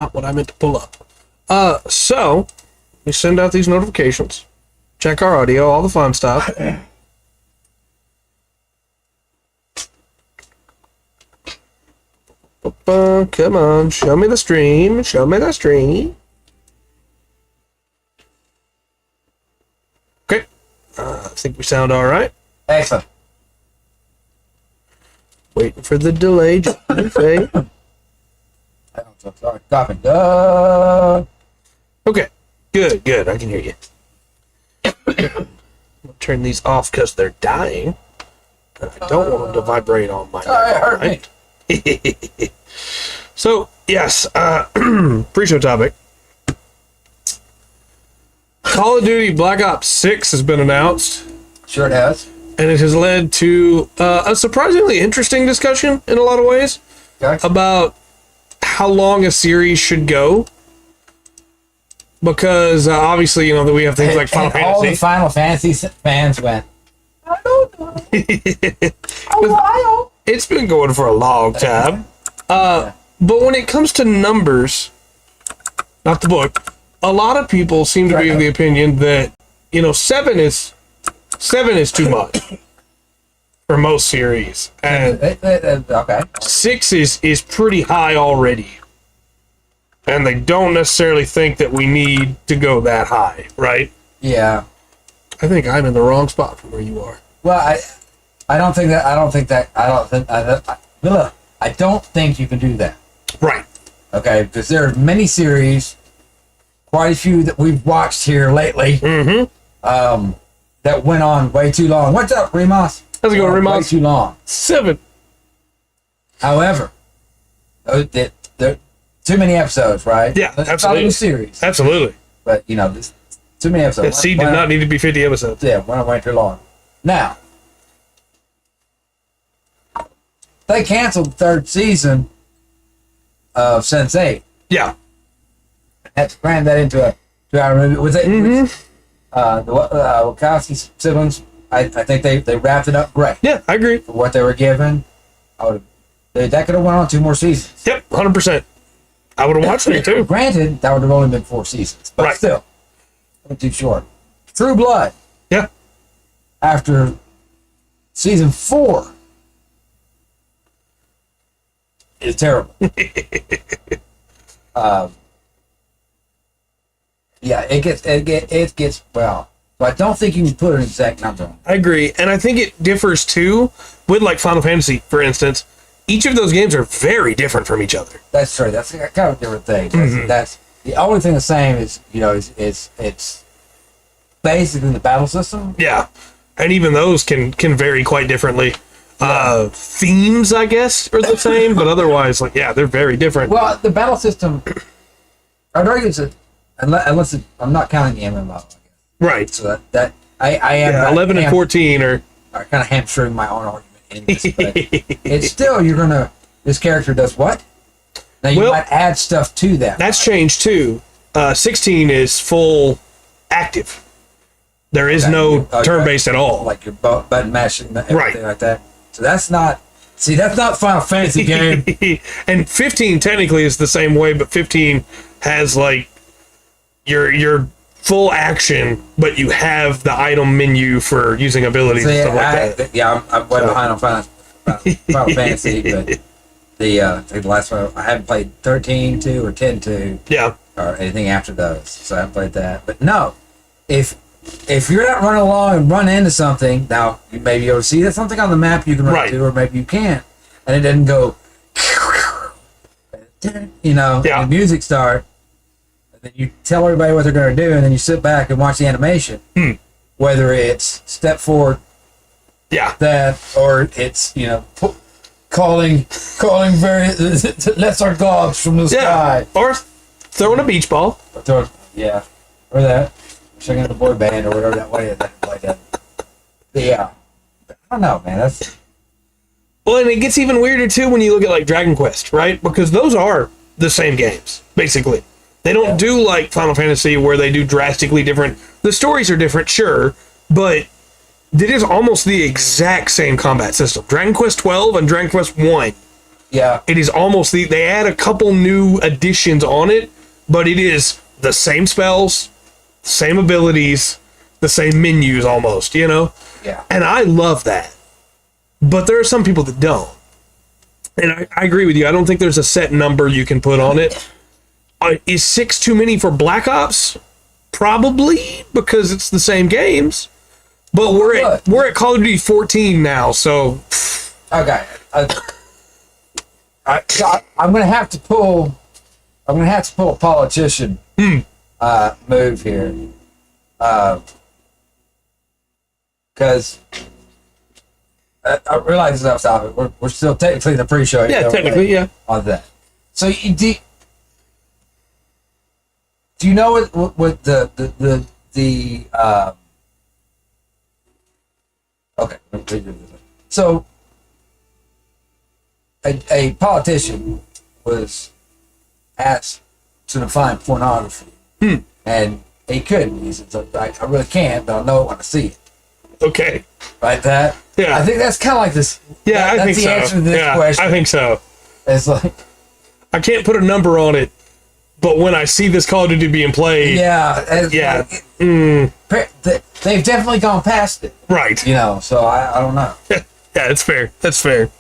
not what I meant to pull up. So we send out these notifications, check our audio, all the fun stuff. Come on, show me the stream. Show me the stream. Okay. I think we sound all right. Excellent. Waiting for the delay. Just to say. I'm so sorry. Coughing. Okay. Good. I can hear you. I'll turn these off because they're dying. I don't want them to vibrate on my Hurt me. So, yes, pre-show topic. Call of Duty Black Ops 6 has been announced. Sure it has. And it has led to a surprisingly interesting discussion in a lot of ways about how long a series should go. Because obviously, you know, that we have things like Final Fantasy. All the Final Fantasy fans went, I don't know. A while. It's been going for a long time. But when it comes to numbers, not the book, a lot of people seem to be of the opinion that, you know, 7 is too much for most series. And okay. 6 is pretty high already. And they don't necessarily think that we need to go that high, right? Yeah. I think I'm in the wrong spot from where you are. Well, I don't think you can do that. Right. Okay, because there are many series, quite a few that we've watched here lately, that went on way too long. What's up, Remus? How's it going, Remus? Way too long. 7. However, there too many episodes, right? Yeah, That's absolutely. not a series. Absolutely. But, you know, this too many episodes. That seed did not need to be 50 episodes. Yeah, went way too long. Now, they canceled the 3rd season of Sense 8. Yeah. Had to cram that into a 2-hour movie. Was it the Wachowski siblings? I think they wrapped it up great. Yeah, I agree. For what they were given. That could have went on 2 more seasons. Yep, 100%. I would have watched it too. Granted, that would have only been 4 seasons, but still, too short. True Blood. Yeah. After season 4 is terrible. Yeah, it gets well. But I don't think you can put an exact number on it. I agree, and I think it differs too with like Final Fantasy, for instance. Each of those games are very different from each other. That's true. That's kind of a different thing. That's the only thing the same is, you know, it's basically the battle system. Yeah, and even those can vary quite differently. Themes, I guess, are the same, but otherwise, like, yeah, they're very different. Well, the battle system, I'd argue it's unless I'm not counting the MMO, I guess. Right. So that I am 11 and 14 are kind of hamstring my own argument in this, but it's still this character does what? Now you might add stuff to that. That's changed too. 16 is full active. There is no turn-based at all. Like your button mashing, everything like that. So that's not Final Fantasy game. And 15 technically is the same way, but 15 has like your full action, but you have the item menu for using abilities and stuff like that. Yeah, I'm way behind on Final Fantasy, but I think the last one I haven't played 13-2 or 10-2. Yeah. Or anything after those, so I haven't played that. But no, if you're not running along and run into something, now you may be able to see that something on the map you can run to, or maybe you can't, and it doesn't go, you know, and the music starts, and then you tell everybody what they're going to do, and then you sit back and watch the animation, whether it's step forward, that, or it's, you know, calling very lesser gods from the sky, or throwing a beach ball, or that. Singing the boy band or whatever that way like that. Yeah. I don't know, man. That's well, and it gets even weirder too when you look at like Dragon Quest, right? Because those are the same games, basically. They don't do like Final Fantasy where they do drastically different. The stories are different, sure, but it is almost the exact same combat system. Dragon Quest 12 and Dragon Quest 1 Yeah. It is almost they add a couple new additions on it, but it is the same spells, same abilities, the same menus almost, you know? Yeah. And I love that. But there are some people that don't. And I agree with you. I don't think there's a set number you can put on it. Is 6 too many for Black Ops? Probably, because it's the same games. But we're at Call of Duty 14 now, so... Okay. I'm gonna have to pull a politician move here. Because I realize it's off topic. We're still technically in the pre-show. Yeah, technically, yeah. On that. So do you know what the okay. So a politician was asked to define pornography, and he couldn't. He said, I really can't, but I know it when I see it. Okay. Like that? Yeah. I think that's kind of like this. Yeah, I think so. That's the answer to this question. I think so. It's like... I can't put a number on it, but when I see this Call of Duty being played... Yeah. Yeah. They've definitely gone past it. Right. You know, so I don't know. Yeah, that's fair. That's fair.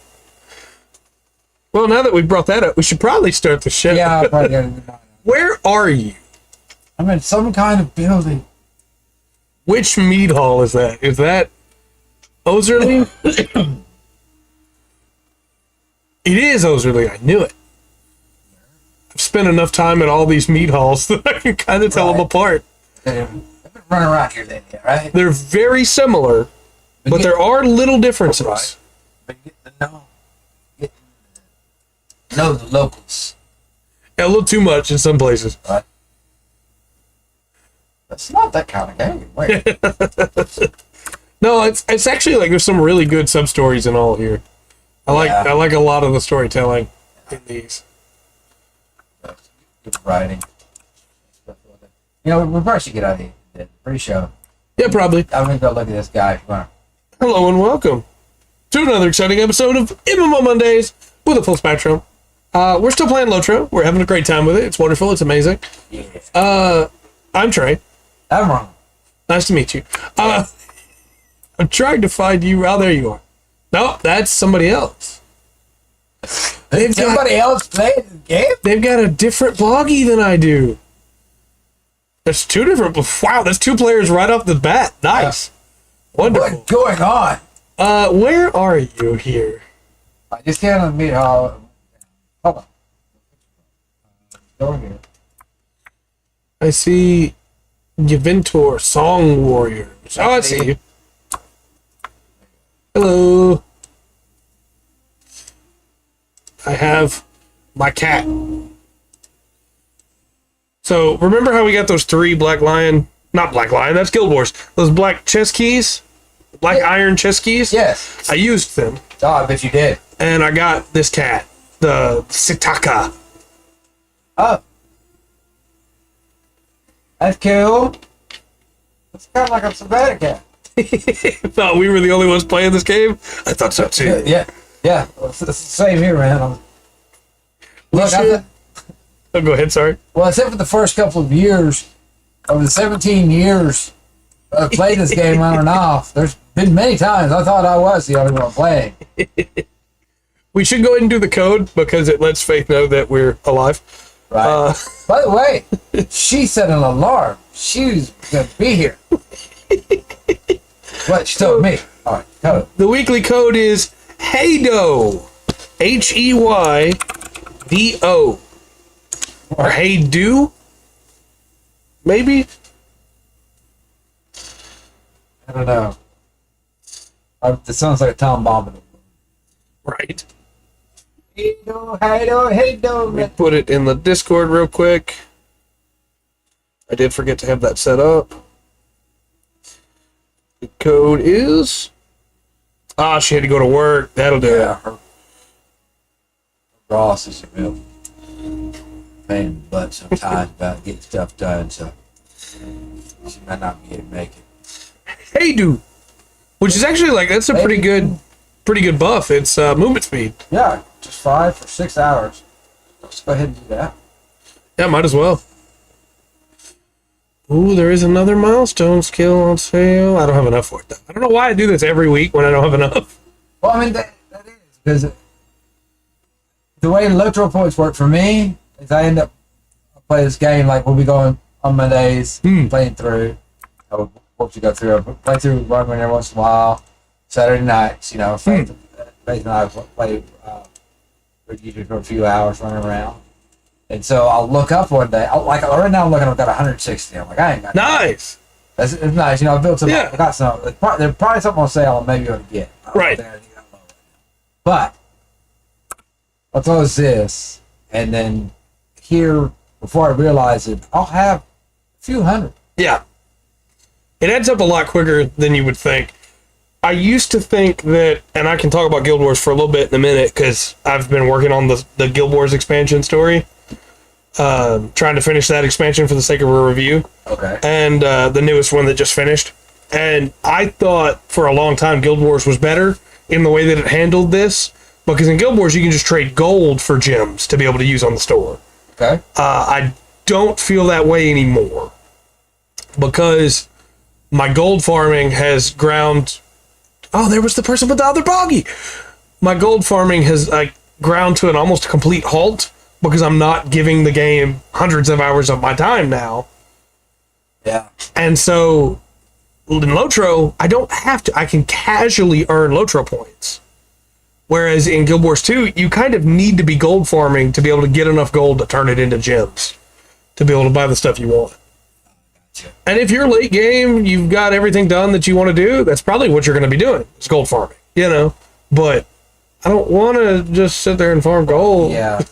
Well, now that we brought that up, we should probably start the show. Yeah, I'll probably gotta do that. Where are you? I'm in some kind of building. Which mead hall is that? Is that Ozerly? It is Ozerly. I knew it. I've spent enough time at all these mead halls that I can kind of tell them apart. They've been running around here lately, right? They're very similar, but there are little differences. Right. But get to know the locals. Yeah, a little too much in some places. Right. That's not that kind of game. Wait. No, it's actually like there's some really good sub stories in all here. I like a lot of the storytelling in these. Good writing. You know, we probably should get out of the pre-show. Yeah, probably. I'm gonna go look at this guy. Hello and welcome to another exciting episode of MMO Mondays with a full spectrum. We're still playing Lotro. We're having a great time with it. It's wonderful. It's amazing. Yeah. I'm Trey. I'm wrong. Nice to meet you. I'm trying to find you. Oh, there you are. No, that's somebody else. Did somebody else play the game? They've got a different bloggy than I do. There's two different... Wow, that's two players right off the bat. Nice. Wonderful. What's going on? Where are you here? I just came to meet how... Hold on. Go here. I see Juventor Song Warriors. Oh, I see you. Hello. I have my cat. So, remember how we got those 3 Black Lion... Not Black Lion, that's Guild Wars. Those black chess keys? Black iron chess keys? Yes. I used them. Oh, I bet you did. And I got this cat. The Sitaka. Oh. That's cool. It's kind of like a Savannah cat. Thought we were the only ones playing this game? I thought so too. Yeah. It's the same here, man. Look, Oh, go ahead, sorry. well, except for the first couple of years, over the 17 years I've played this game on and off, there's been many times I thought I was the only one playing. We should go ahead and do the code because it lets Faith know that we're alive. Right. By the way, she set an alarm. She was going to be here. What? She told me. All right, code. The weekly code is HEYDO. HEYDO. Or Hey Do? Maybe? I don't know. It sounds like a Tom Bombadil. Right. Hey do. Let me put it in the Discord real quick. I did forget to have that set up. The code is... Ah, she had to go to work. That'll do it. Her Ross is a real pain in the butt sometimes about getting stuff done, so she might not be able to make it. Hey Do. Which is actually like, that's a pretty good buff. It's movement speed. Yeah, just 5 for 6 hours. Let's go ahead and do that. Yeah, might as well. Ooh, there is another milestone skill on sale. I don't have enough for it, though. I don't know why I do this every week when I don't have enough. Well, I mean, that is because the way Lotro points work for me is I end up playing this game, like we'll be going on Mondays, playing through. I would hope to go through. I play through run every once in a while. Saturday nights, Faith and I play usually for a few hours running around. And so I'll look up one day. Right now I'm looking, I've got 160. I'm like, I ain't got nice. It's nice. I built some. Yeah. I got some. There's probably something on sale I may be able to get. Right. But I'll close this, and then here, before I realize it, I'll have a few hundred. Yeah. It adds up a lot quicker than you would think. I used to think that, and I can talk about Guild Wars for a little bit in a minute, because I've been working on the Guild Wars expansion story. Trying to finish that expansion for the sake of a review. Okay. And the newest one that just finished. And I thought for a long time Guild Wars was better in the way that it handled this, because in Guild Wars you can just trade gold for gems to be able to use on the store. Okay. I don't feel that way anymore, because my gold farming has ground. Oh, there was the person with the other boggy. My gold farming has ground to an almost complete halt, because I'm not giving the game hundreds of hours of my time now. Yeah. And so in Lotro, I don't have to. I can casually earn Lotro points. Whereas in Guild Wars 2, you kind of need to be gold farming to be able to get enough gold to turn it into gems, to be able to buy the stuff you want. Gotcha. And if you're late game, you've got everything done that you want to do, that's probably what you're going to be doing, is gold farming, But I don't want to just sit there and farm gold. Yeah.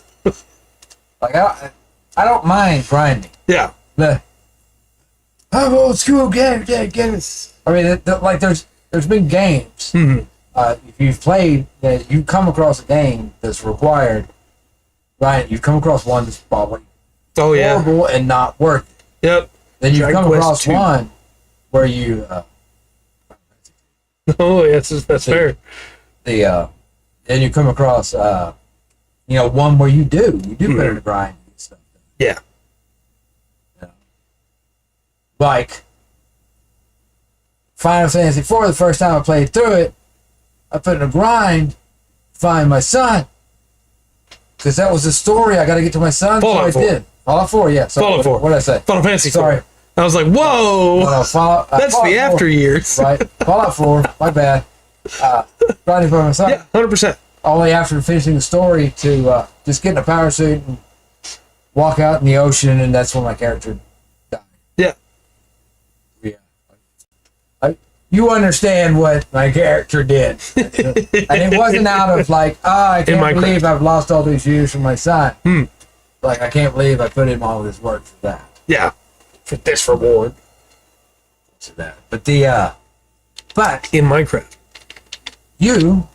I don't mind grinding. Yeah. I'm old school game. Yeah, get it. I mean, there's been games. Mm-hmm. If you've played, you come across a game that's required, right? You come across one that's probably horrible and not worth it. Yep. Then you Dragon come Quest across 2. one where you. Oh, yes, that's fair. Then you come across one where you do better to grind and stuff. Yeah. Like Final Fantasy IV, the first time I played through it, I put in a grind to find my son, because that was the story. I got to get to my son. Fallout 4. I did. Fallout 4, yeah. Fallout 4. What did I say? Final Fantasy 4. Sorry. I was like, whoa! No, Fallout that's Fallout the 4, after years. right? Fallout 4, my bad. Grinding for my son. Yeah, 100%. Only after finishing the story to just get in a power suit and walk out in the ocean, and that's when my character died. Yeah. Yeah. You understand what my character did. And it wasn't out of I can't believe I've lost all these years from my son. Like, I can't believe I put in all this work for that. Yeah. For this reward. To that. But in Minecraft. You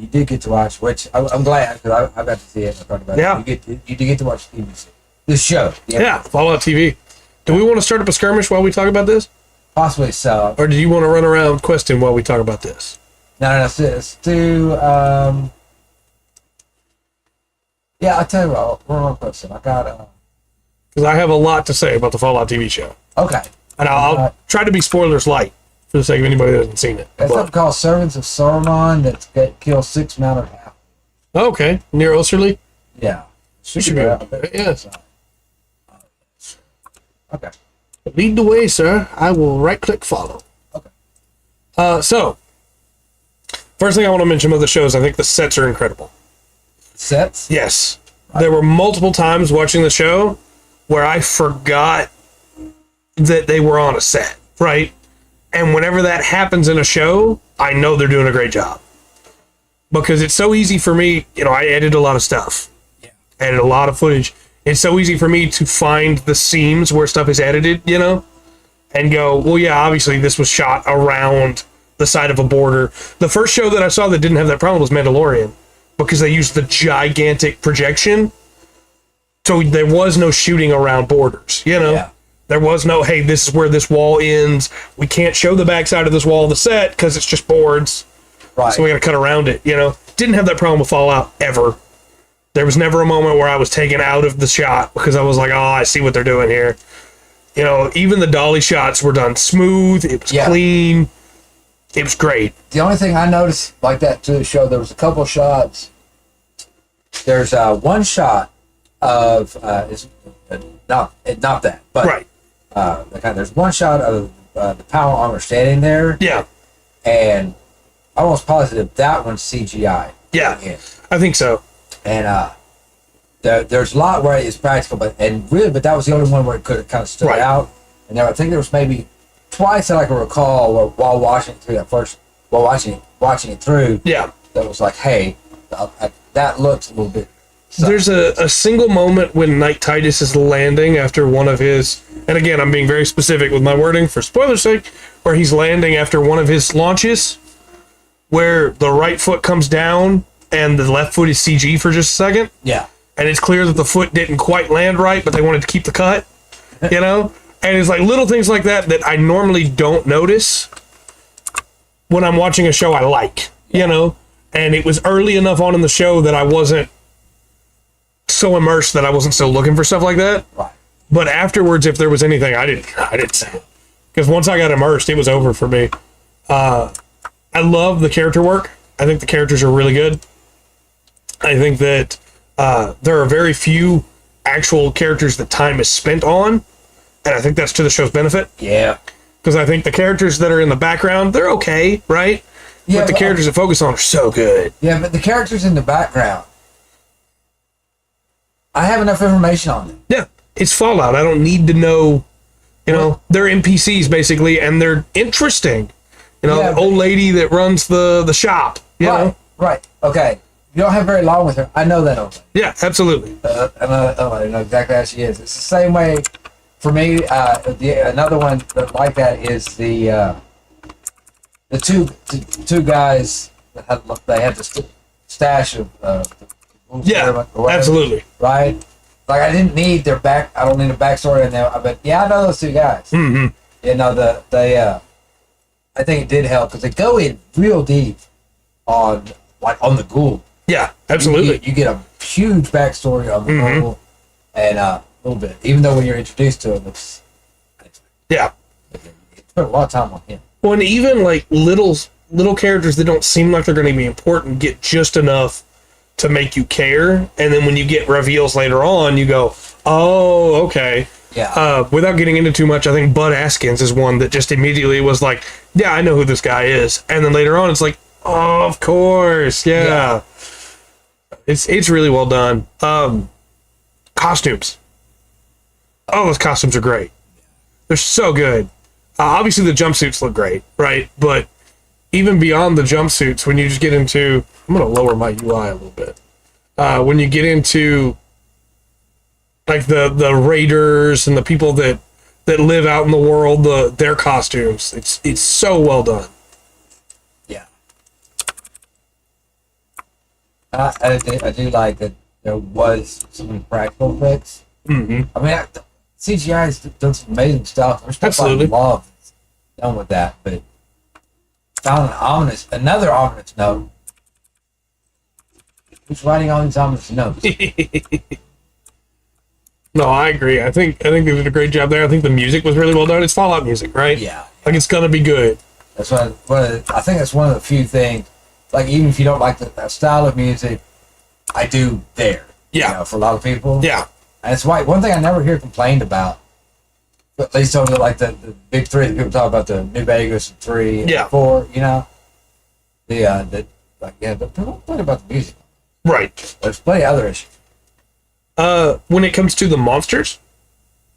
did get to watch, which I'm glad, because I got to see it. I talked about it. You did get to watch this show. Yeah, Fallout TV. Do we want to start up a skirmish while we talk about this? Possibly so. Or do you want to run around questing while we talk about this? No, let's do, I'll tell you what, we're on question. I got, because I have a lot to say about the Fallout TV show. Okay. And I'll try to be spoilers light, for the sake of anybody that hasn't seen it. There's something called Servants of Saruman that kills 6 mounted half. Okay. Near Osterley? Yeah. Should be able to. Yes. Okay. Lead the way, sir. I will right-click follow. Okay. So, first thing I want to mention about the show is I think the sets are incredible. Sets? Yes. There were multiple times watching the show where I forgot that they were on a set, right? And whenever that happens in a show, I know they're doing a great job. Because it's so easy for me, I edit a lot of stuff. Yeah. Edit a lot of footage. It's so easy for me to find the seams where stuff is edited, and go, well, yeah, obviously this was shot around the side of a border. The first show that I saw that didn't have that problem was Mandalorian, because they used the gigantic projection. So there was no shooting around borders, Yeah. There was no, hey, this is where this wall ends. We can't show the backside of this wall of the set because it's just boards. Right. So we got to cut around it, Didn't have that problem with Fallout ever. There was never a moment where I was taken out of the shot because I was like, oh, I see what they're doing here. You know, even the dolly shots were done smooth. It was clean. It was great. The only thing I noticed like that to the show, there was a couple shots. There's one shot of it's not that, but right. There's one shot of the power armor standing there. Yeah, and I'm almost positive that one's CGI. Yeah, I think so. And there's a lot where it's practical, but that was the only one where it could have kind of stood out. And I think there was maybe twice that I can recall while watching it through watching it through. Yeah, that was like, hey, that looks a little bit. There's a single moment when Knight Titus is landing after one of his, and again, I'm being very specific with my wording for spoiler's sake, where he's landing after one of his launches, where the right foot comes down and the left foot is CG for just a second. Yeah. And it's clear that the foot didn't quite land right, but they wanted to keep the cut, you know? And it's like little things like that that I normally don't notice when I'm watching a show I like, you know? And it was early enough on in the show that I wasn't so immersed that I wasn't still looking for stuff like that. Right. But afterwards, if there was anything, I didn't see it. Because once I got immersed, it was over for me. I love the character work. I think the characters are really good. I think that there are very few actual characters that time is spent on. And I think that's to the show's benefit. Yeah. Because I think the characters that are in the background, they're okay, right? Yeah, but the characters that focus on are so good. Yeah, but the characters in the background, I have enough information on them. Yeah, it's Fallout. I don't need to know, they're NPCs basically, and they're interesting. The old lady that runs the shop, you know? Right, okay. You don't have very long with her. I know that old lady. Yeah, absolutely. I know exactly how she is. It's the same way for me. Another one like that is the two guys that had the stash of absolutely right. Like I didn't need their back. I don't need a backstory in them. But I know those two guys. Mm-hmm. I think it did help because they go in real deep on the ghoul. Yeah, absolutely. You get a huge backstory on the ghoul, and a little bit. Even though when you're introduced to him, it's you spent a lot of time on him. Well, and even like little characters that don't seem like they're going to be important get just enough to make you care, and then when you get reveals later on, you go, "Oh, okay." Yeah. Without getting into too much, I think Bud Askins is one that just immediately was like, "Yeah, I know who this guy is," and then later on, it's like, "Oh, of course, yeah." It's really well done. Costumes. Oh, those costumes are great. They're so good. Obviously, the jumpsuits look great, right? But even beyond the jumpsuits, when you just get into... I'm going to lower my UI a little bit. When you get into like the raiders and the people that live out in the world, their costumes, it's so well done. Yeah. I do like that there was some practical effects. Mm-hmm. I mean, CGI has done some amazing stuff. There's stuff Absolutely. I love done with that, but found another ominous note. Who's writing all these ominous notes? No, I agree. I think they did a great job there. I think the music was really well done. It's Fallout music, right? Yeah. Like it's gonna be good. That's I think that's one of the few things. Like even if you don't like that style of music, I do there. Yeah. For a lot of people. Yeah. And it's why one thing I never hear complained about, at least over the big three that people talk about, the New Vegas 3 and 4, but people complain about the music. Right. There's plenty of other issues. When it comes to the monsters,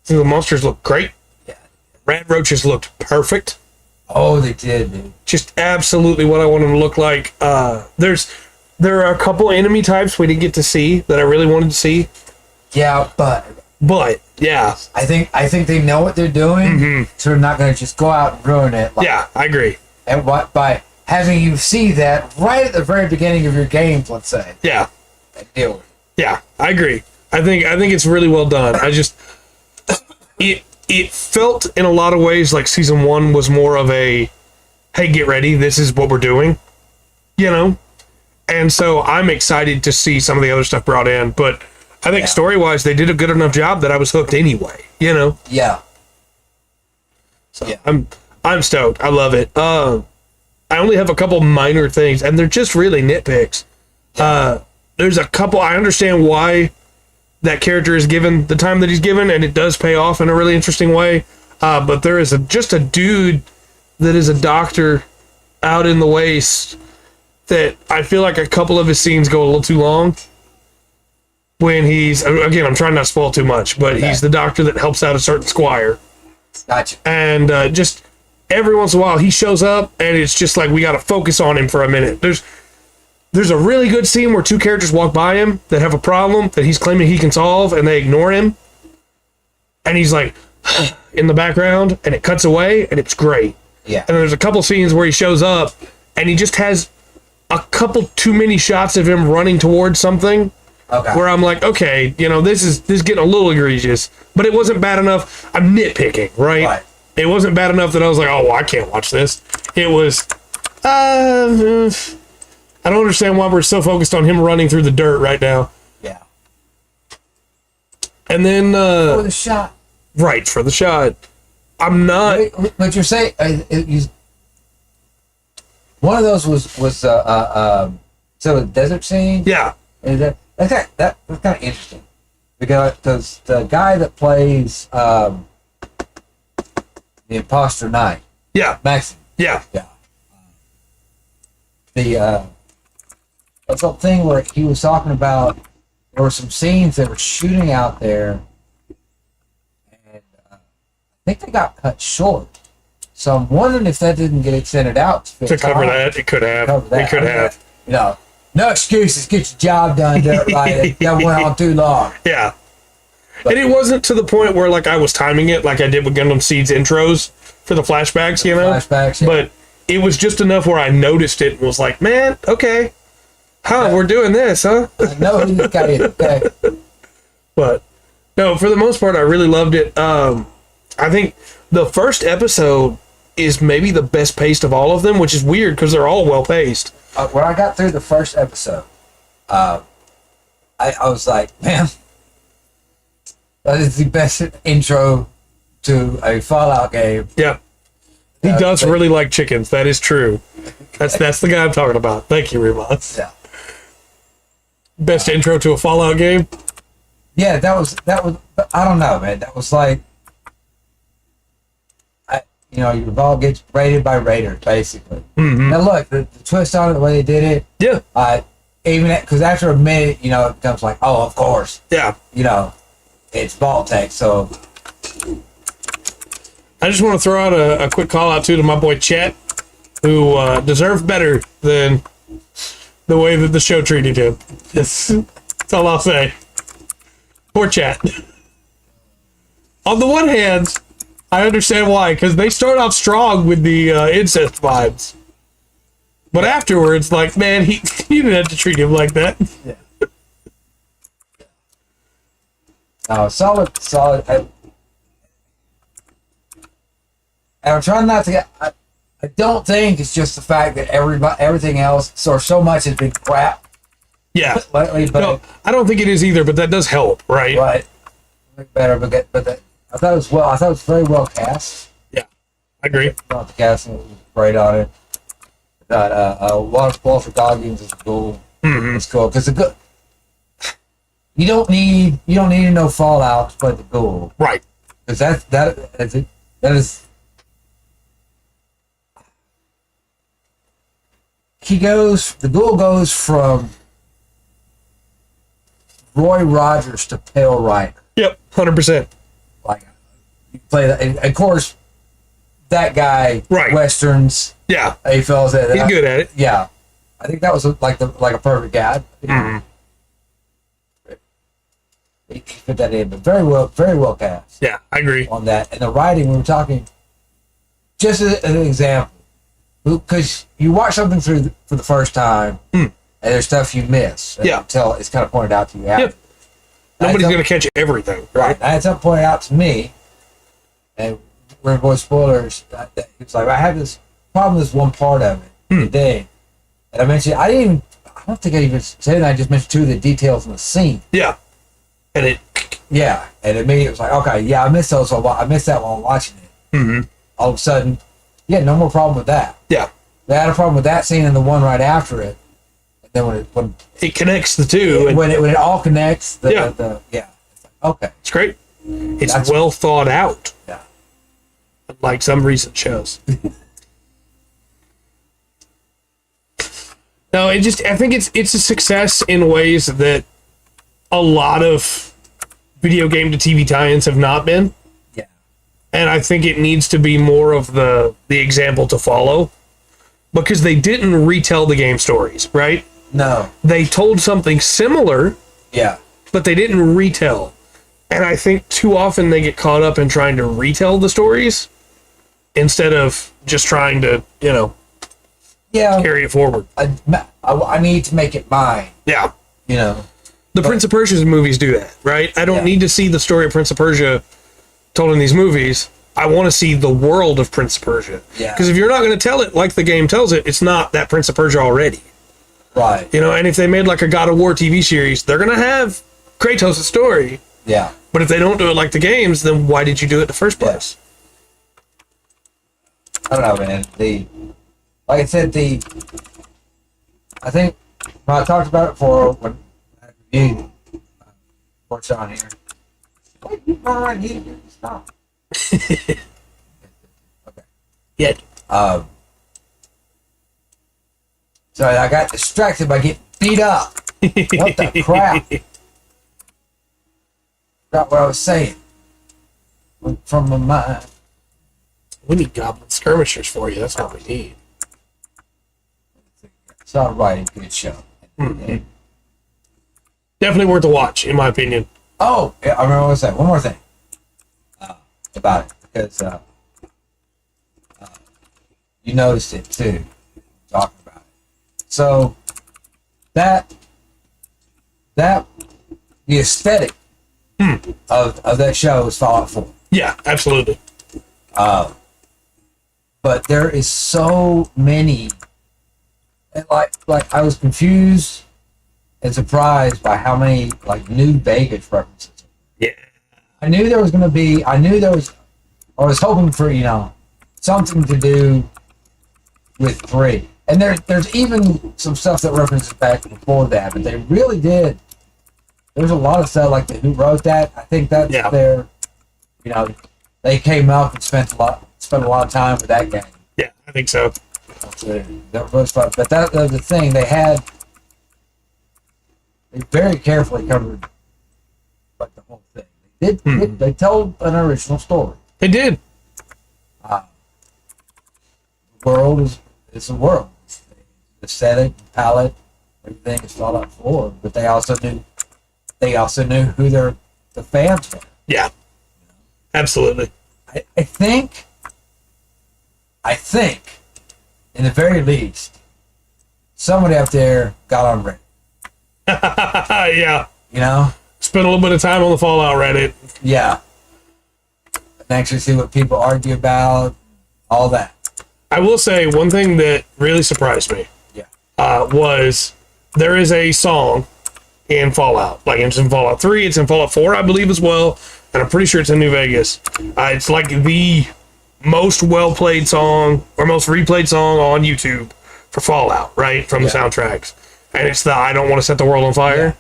I think the monsters look great. Yeah. Rad roaches looked perfect. Oh, they did, dude. Just absolutely what I want them to look like. There are a couple enemy types we didn't get to see that I really wanted to see. Yeah, but yeah, I think they know what they're doing, so they're not going to just go out and ruin it. Yeah, I agree. And by having you see that right at the very beginning of your games, let's say. Yeah. And deal with it. Yeah, I agree. I think it's really well done. It felt in a lot of ways like season 1 was more of a, hey, get ready, this is what we're doing, And so I'm excited to see some of the other stuff brought in. But I think story-wise, they did a good enough job that I was hooked anyway, you know? Yeah. So I'm stoked. I love it. I only have a couple minor things, and they're just really nitpicks. There's a couple, I understand why that character is given the time that he's given, and it does pay off in a really interesting way. But there is just a dude that is a doctor out in the waste that I feel like a couple of his scenes go a little too long. When he's, again, I'm trying not to spoil too much, but he's the doctor that helps out a certain squire. Gotcha. And just every once in a while he shows up, and it's just like we got to focus on him for a minute. There's a really good scene where two characters walk by him that have a problem that he's claiming he can solve, and they ignore him. And he's like in the background, and it cuts away, and it's great. Yeah. And there's a couple scenes where he shows up, and he just has a couple too many shots of him running towards something. Okay. Where I'm like, okay, you know, this is getting a little egregious, but it wasn't bad enough. I'm nitpicking, right? It wasn't bad enough that I was like, oh, well, I can't watch this. It was, I don't understand why we're so focused on him running through the dirt right now. Yeah. And then, for the shot. Right, for the shot. I'm not. But you're saying, one of those was so a desert scene? Yeah. And that's kind of interesting because the guy that plays the Imposter Knight, Maxim, that's a thing where he was talking about there were some scenes that were shooting out there, and I think they got cut short. So I'm wondering if that didn't get extended out to cover that. It could have. It could have. You know. No excuses. Get your job done. Right. That went on too long. Yeah. But, and it wasn't to the point where like I was timing it like I did with Gundam Seed's intros for the flashbacks, you know? Flashbacks, yeah. But it was just enough where I noticed it and was like, man, okay. We're doing this, huh? I know this guy is okay. But, no, for the most part, I really loved it. I think the first episode is maybe the best paced of all of them, which is weird because they're all well paced. When I got through the first episode, I was like, man, that is the best intro to a Fallout game. Yeah. He does really like chickens. That is true. That's the guy I'm talking about. Thank you, Remots. Yeah. Best intro to a Fallout game? Yeah, that was, I don't know, man. That was like, your ball gets rated by raters, basically. Mm-hmm. Now, look, the twist on it, the way they did it. Yeah. Even because after a minute, it becomes like, oh, of course. Yeah. It's Vault-Tec, so. I just want to throw out a quick call out to my boy Chet, who deserved better than the way that the show treated him. That's all I'll say. Poor Chet. On the one hand, I understand why, because they start off strong with the incest vibes. But afterwards, like, man, he didn't have to treat him like that. Yeah. No, solid. And I'm trying not to get. I don't think it's just the fact that everything else, so much has been crap. Yeah. Lately, but no, I don't think it is either, but that does help, right? Right. Better, but I thought it was very well cast. Yeah, I agree. The casting was great on it. Walter Goggins is cool. Mm-hmm. It's cool because you don't need to know Fallout to play the Ghoul, right? Because that is. The Ghoul goes from Roy Rogers to Pale Rider. Yep, 100%. Like, you play that, and of course, that guy, right? Westerns, yeah, he feels that he's good at it. Yeah, I think that was like a perfect guy. Mm-hmm. He put that in, but very well cast. Yeah, I agree on that. And the writing, we were talking, just as an example, because you watch something for the first time, and there's stuff you miss. Until it's kind of pointed out to you after. Yep. Nobody's going to catch everything, right? I had something pointed out to me, and we're going to avoid spoilers. It's like, I had this problem with this one part of it today. And I mentioned, I didn't even, don't think I even said that. I just mentioned two of the details in the scene. Yeah. And it... Yeah. And immediately it was like, okay, yeah, I missed those. I missed that while watching it. Mm-hmm. All of a sudden, yeah, no more problem with that. Yeah. They had a problem with that scene and the one right after it. And then when it connects the two. When it all connects, yeah. It's like, okay. It's great. It's well thought out. Yeah. Like some recent shows. No, I think it's a success in ways that a lot of video game to TV tie-ins have not been. Yeah. And I think it needs to be more of the example to follow. Because they didn't retell the game stories, right? No. They told something similar. Yeah. But they didn't retell. And I think too often they get caught up in trying to retell the stories instead of just trying to, carry it forward. I need to make it mine. Yeah. The Prince of Persia movies do that, right? I don't need to see the story of Prince of Persia told in these movies. I want to see the world of Prince of Persia. Yeah. Because if you're not going to tell it like the game tells it, it's not that Prince of Persia already. Right. And if they made like a God of War TV series, they're going to have Kratos' story. Yeah. But if they don't do it like the games, then why did you do it in the first place? I don't know, man. Like I said, I think when I talked about it before, when I reviewed what's on here. Wait, you right here. Stop. Okay. Yeah. So I got distracted by getting beat up. What the crap? Forgot what I was saying. Went from my mind. We need goblin skirmishers for you. That's what we need. It's alright, good show. Mm-hmm. Definitely worth a watch, in my opinion. Oh, yeah, I remember what I was saying. One more thing about it, because you noticed it too, talking about it. So the aesthetic of that show is Fallout 4. Yeah, absolutely. But there is so many, and like I was confused and surprised by how many like new Vegas references. Yeah. I knew there was going to be. I was hoping for something to do with 3, and there's even some stuff that references back before that. But they really did. There's a lot of stuff like who wrote that. I think that's their. They came up and spent a lot of time with that game. Yeah, I think so. That was fun. But that was the thing they had. They very carefully covered like the whole thing. They told an original story. They did. The world is a world. The aesthetic, palette, everything is Fallout 4. But they also knew who the fans were. Yeah. Absolutely. I think, in the very least, somebody out there got on Reddit. Yeah. Spent a little bit of time on the Fallout Reddit. Yeah. And actually see what people argue about, all that. I will say one thing that really surprised me. Yeah. Was there is a song in Fallout. Like it's in Fallout 3, it's in Fallout 4, I believe as well. And I'm pretty sure it's in New Vegas. It's like the most well-played song or most replayed song on YouTube for Fallout, right? From the soundtracks. And it's the I Don't Want to Set the World on Fire,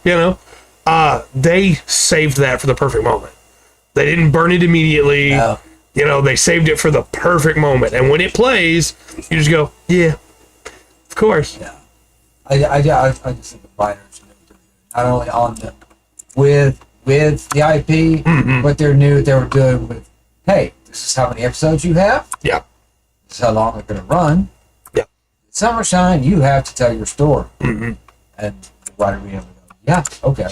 They saved that for the perfect moment. They didn't burn it immediately. No. They saved it for the perfect moment. And when it plays, you just go, yeah, of course. Yeah. I just think the writers knew not only on with the IP, but they knew what they were doing with, hey, this is how many episodes you have. Yeah. This is how long they're going to run. Yeah. Summershine, you have to tell your story. Mm-hmm. And the writer would be able to go, yeah, okay.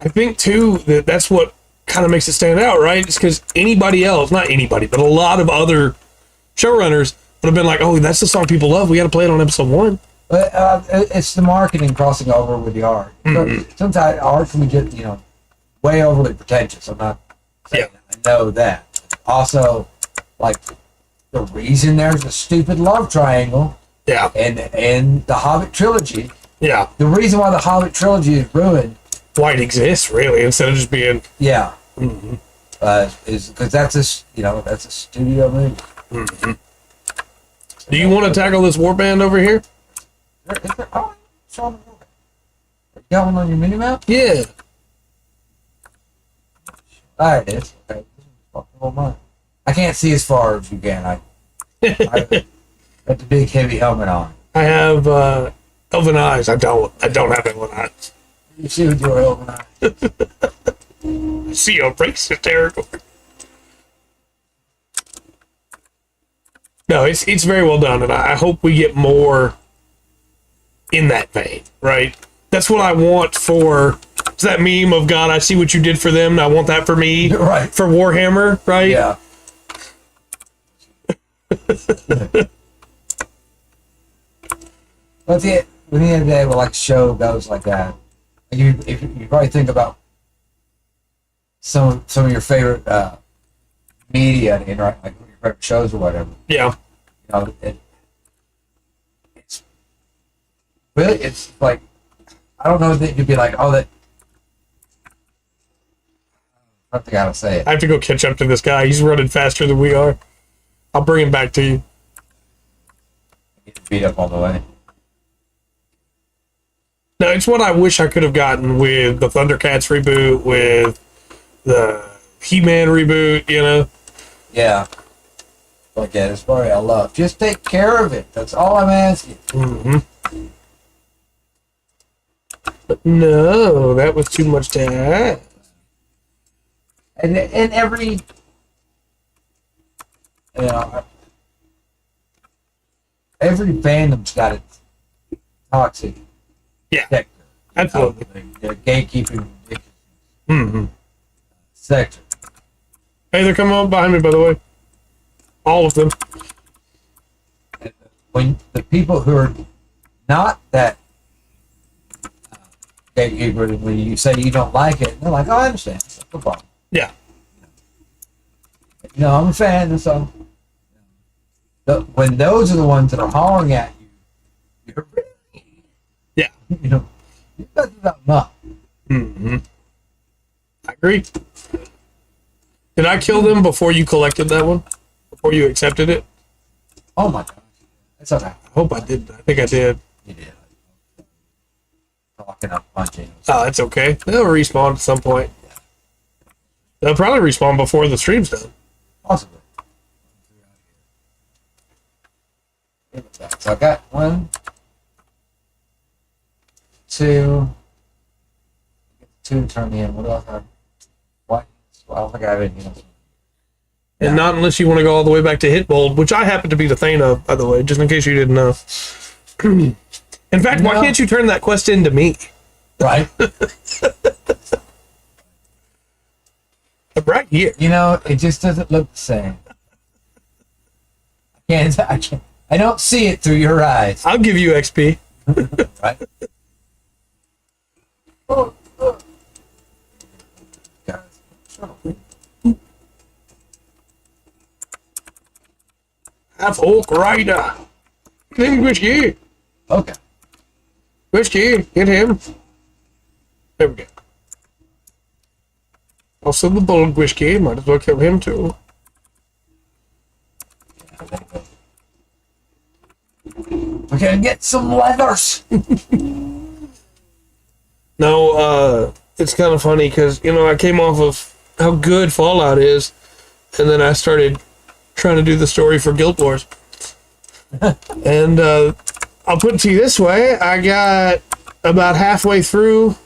I think, too, that's what kind of makes it stand out, right? It's because anybody else, not anybody, but a lot of other showrunners would have been like, oh, that's the song people love. We got to play it on episode 1. But it's the marketing crossing over with the art. So sometimes art can get, way overly pretentious. I'm not saying that. I know that. Also, like, the reason there's a stupid love triangle Yeah. And the Hobbit trilogy. Yeah. The reason why the Hobbit trilogy is ruined. Why it exists, really, instead of just being. Yeah. Mm-hmm. Is because that's a studio movie. Mm-hmm. Do you want to tackle this warband over here? Oh, you got one on your mini map? Yeah. There it is. Okay. I can't see as far as you can. I got the big heavy helmet on. I have elven eyes. I don't have elven eyes. You see with your helmet on. I see a racist territory. No, it's very well done, and I hope we get more in that vein, right? That's what I want for. It's that meme of God, I see what you did for them, and I want that for me. Right. For Warhammer, right? Yeah. But the end of the day, well, like show goes like that. If you probably think about some of your favorite media, and right, like your favorite shows or whatever. Yeah. You know, it's really, it's like, I don't know that you'd be like, oh, that. I don't think how to say it. I have to go catch up to this guy. He's running faster than we are. I'll bring him back to you. Get beat up all the way. No, it's what I wish I could have gotten with the Thundercats reboot, with the He-Man reboot, you know? Yeah. Like that, it's probably I love. Just take care of it. That's all I'm asking. Mm-hmm. But no, that was too much to ask. And every, you know, every fandom's got its toxic sector. Absolutely. The gatekeeping sector. Hey, they're coming up behind me, by the way. All of them. When the people who are not that gatekeeper, when you say you don't like it, they're like, oh, I understand. That's no problem. Yeah. You know, I'm a fan, and so when those are the ones that are hollering at you, you're really, Yeah. you know, you got to that up. Mm-hmm. I agree. Did I kill them before you collected that one? Before you accepted it? Oh my gosh, it's okay. I hope I did. I think I did. You did. Talking up, punching. Oh, that's okay. They'll respawn at some point. They'll probably respawn before the stream's done. Possibly. So I got 1, 2. Two to turn in. What do I have? What? Well, I don't think I have anything else. And not unless you want to go all the way back to Hitbold, which I happen to be the Thane of, by the way, just in case you didn't know. In fact, why can't you turn that quest into me? Right. Right here. You know, it just doesn't look the same. I can't. I don't see it through your eyes. I'll give you XP. Right. Half Hulk Rider. Get him, Whiskey. Okay. Whiskey, get him. There we go. Also the Bullet Whiskey, might as well kill him too. We're gonna get some leathers. No, it's kind of funny because, you know, I came off of how good Fallout is, and then I started trying to do the story for Guild Wars. And I'll put it to you this way, I got about halfway through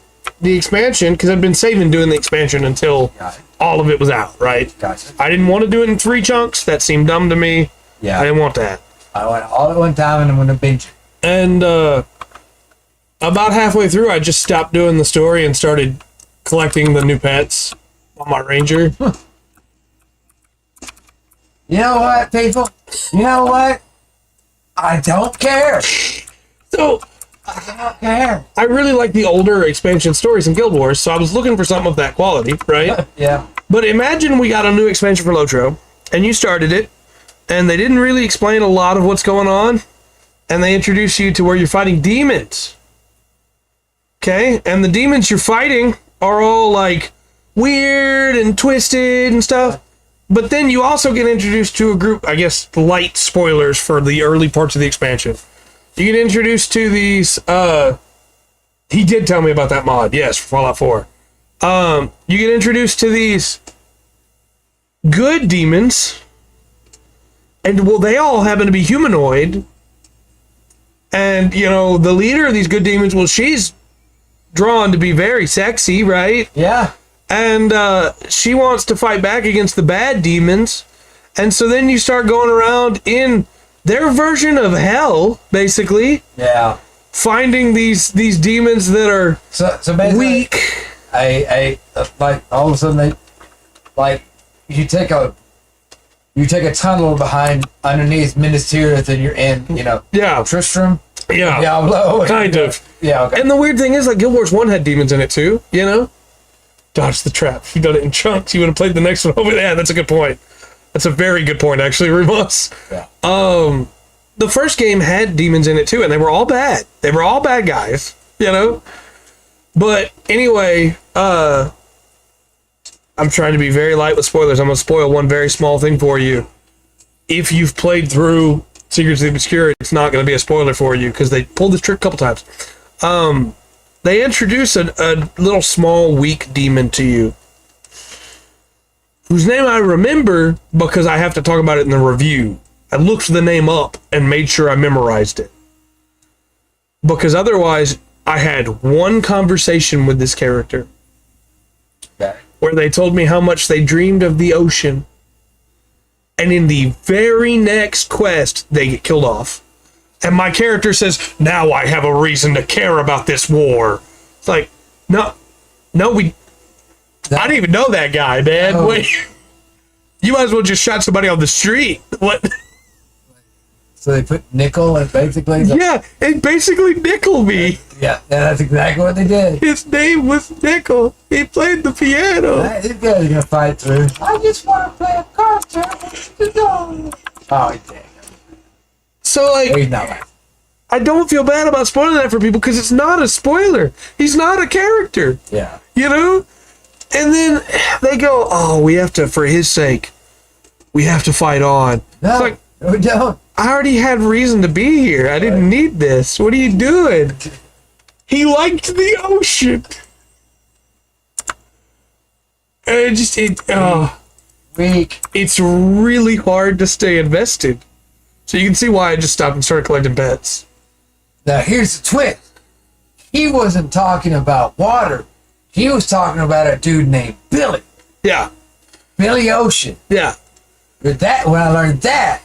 the expansion, because I've been saving doing the expansion until all of it was out, right? Gotcha. I didn't want to do it in 3 chunks. That seemed dumb to me. Yeah. I didn't want that. I went all at one time and I'm gonna binge it. And about halfway through, I just stopped doing the story and started collecting the new pets on my ranger. You know what, people? You know what? I don't care. So I don't care. I really like the older expansion stories in Guild Wars, so I was looking for something of that quality, right? Yeah. But imagine we got a new expansion for Lotro, and you started it, and they didn't really explain a lot of what's going on, and they introduce you to where you're fighting demons. Okay? And the demons you're fighting are all like weird and twisted and stuff. But then you also get introduced to a group, I guess, light spoilers for the early parts of the expansion. You get introduced to these, he did tell me about that mod, yes, for Fallout 4. You get introduced to these good demons, and well, they all happen to be humanoid. And, you know, the leader of these good demons, well, she's drawn to be very sexy, right? Yeah. And she wants to fight back against the bad demons. And so then you start going around in their version of hell, basically. Yeah. Finding these demons that are so basically, weak. I like all of a sudden they like you take a tunnel behind underneath Minas Tirith and you're in, you know, Yeah. Tristram. Yeah. Diablo. Kind of. Yeah, okay. And the weird thing is, like, Guild Wars 1 had demons in it too, you know? Dodge the trap. If you'd done it in chunks, you would have played the next one over there. Yeah, that's a good point. That's a very good point, actually, Remus. Yeah. The first game had demons in it too, and they were all bad. They were all bad guys, you know? But anyway, I'm trying to be very light with spoilers. I'm going to spoil one very small thing for you. If you've played through Secrets of the Obscure, it's not going to be a spoiler for you, because they pulled this trick a couple times. They introduce a little small weak demon to you, whose name I remember because I have to talk about it in the review. I looked the name up and made sure I memorized it, because otherwise I had one conversation with this character where they told me how much they dreamed of the ocean, and in the very next quest they get killed off, and my character says, now I have a reason to care about this war. It's like, no, I didn't even know that guy, man. Oh. Wait, you might as well just shot somebody on the street. What? So they put nickel and basically Yeah, it basically nickel me. yeah, that's exactly what they did. His name was Nickel. He played the piano. This guy's gonna fight through. I just want to play a concert. Oh, dang. So, like, He's not right. I don't feel bad about spoiling that for people, because it's not a spoiler. He's not a character, Yeah. you know? And then they go, oh, we have to, for his sake, we have to fight on. No, It's like, we don't. I already had reason to be here. I didn't need this. What are you doing? He liked the ocean. And Weak. it's really hard to stay invested. So you can see why I just stopped and started collecting pets. Now here's the twist. He wasn't talking about water. He was talking about a dude named Billy. Yeah. Billy Ocean. Yeah. But that when I learned that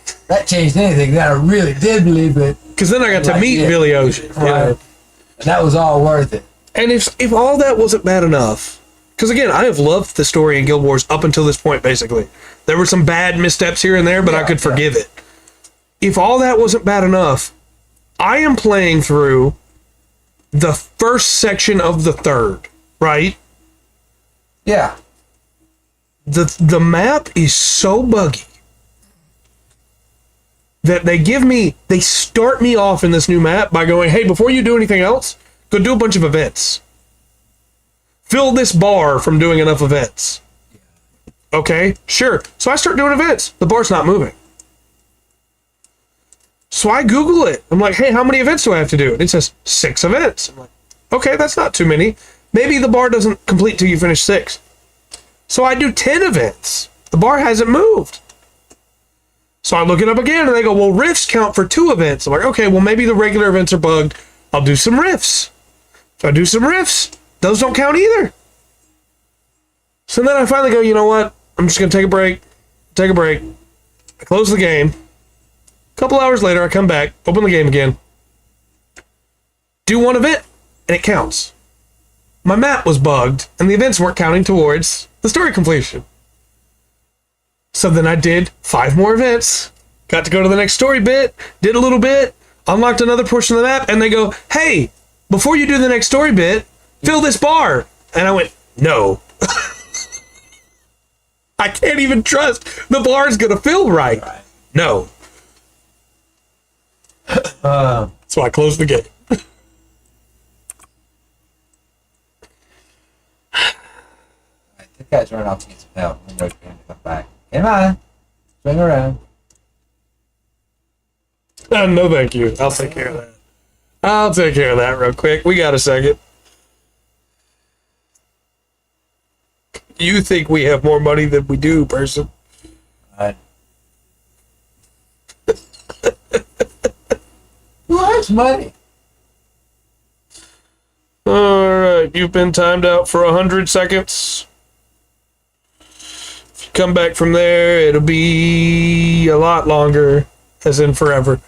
changed anything. That I really did believe it. Because then I got to Like, meet yeah. Billy Ocean. You Right. know? And that was all worth it. And if all that wasn't bad enough, because again, I have loved the story in Guild Wars up until this point, basically. There were some bad missteps here and there, but I could forgive it. If all that wasn't bad enough, I am playing through the first section of the third, right? Yeah. The map is so buggy that they start me off in this new map by going, hey, before you do anything else, go do a bunch of events. Fill this bar from doing enough events. Okay, sure. So I start doing events. The bar's not moving. So I Google it. I'm like, hey, how many events do I have to do? And it says 6 events. I'm like, okay, that's not too many. Maybe the bar doesn't complete till you finish 6. So I do 10 events. The bar hasn't moved. So I look it up again and they go, well, rifts count for 2 events. I'm like, okay, well, maybe the regular events are bugged. I'll do some rifts. So I do some rifts. Those don't count either. So then I finally go, you know what? I'm just going to take a break. I close the game. A couple hours later, I come back, open the game again, do 1 event, and it counts. My map was bugged, and the events weren't counting towards the story completion. So then I did 5 more events, got to go to the next story bit, did a little bit, unlocked another portion of the map, and they go, hey, before you do the next story bit, fill this bar. And I went, no. I can't even trust the bar's going to fill right. No. So I closed the game. The guy's running off to get some help. I'm waiting for him to come back. Come on. Swing around. No, thank you. I'll take care of that. I'll take care of that real quick. We got a second. You think we have more money than we do, person. Who has money? Alright, you've been timed out for 100 seconds. If you come back from there, it'll be a lot longer, as in forever.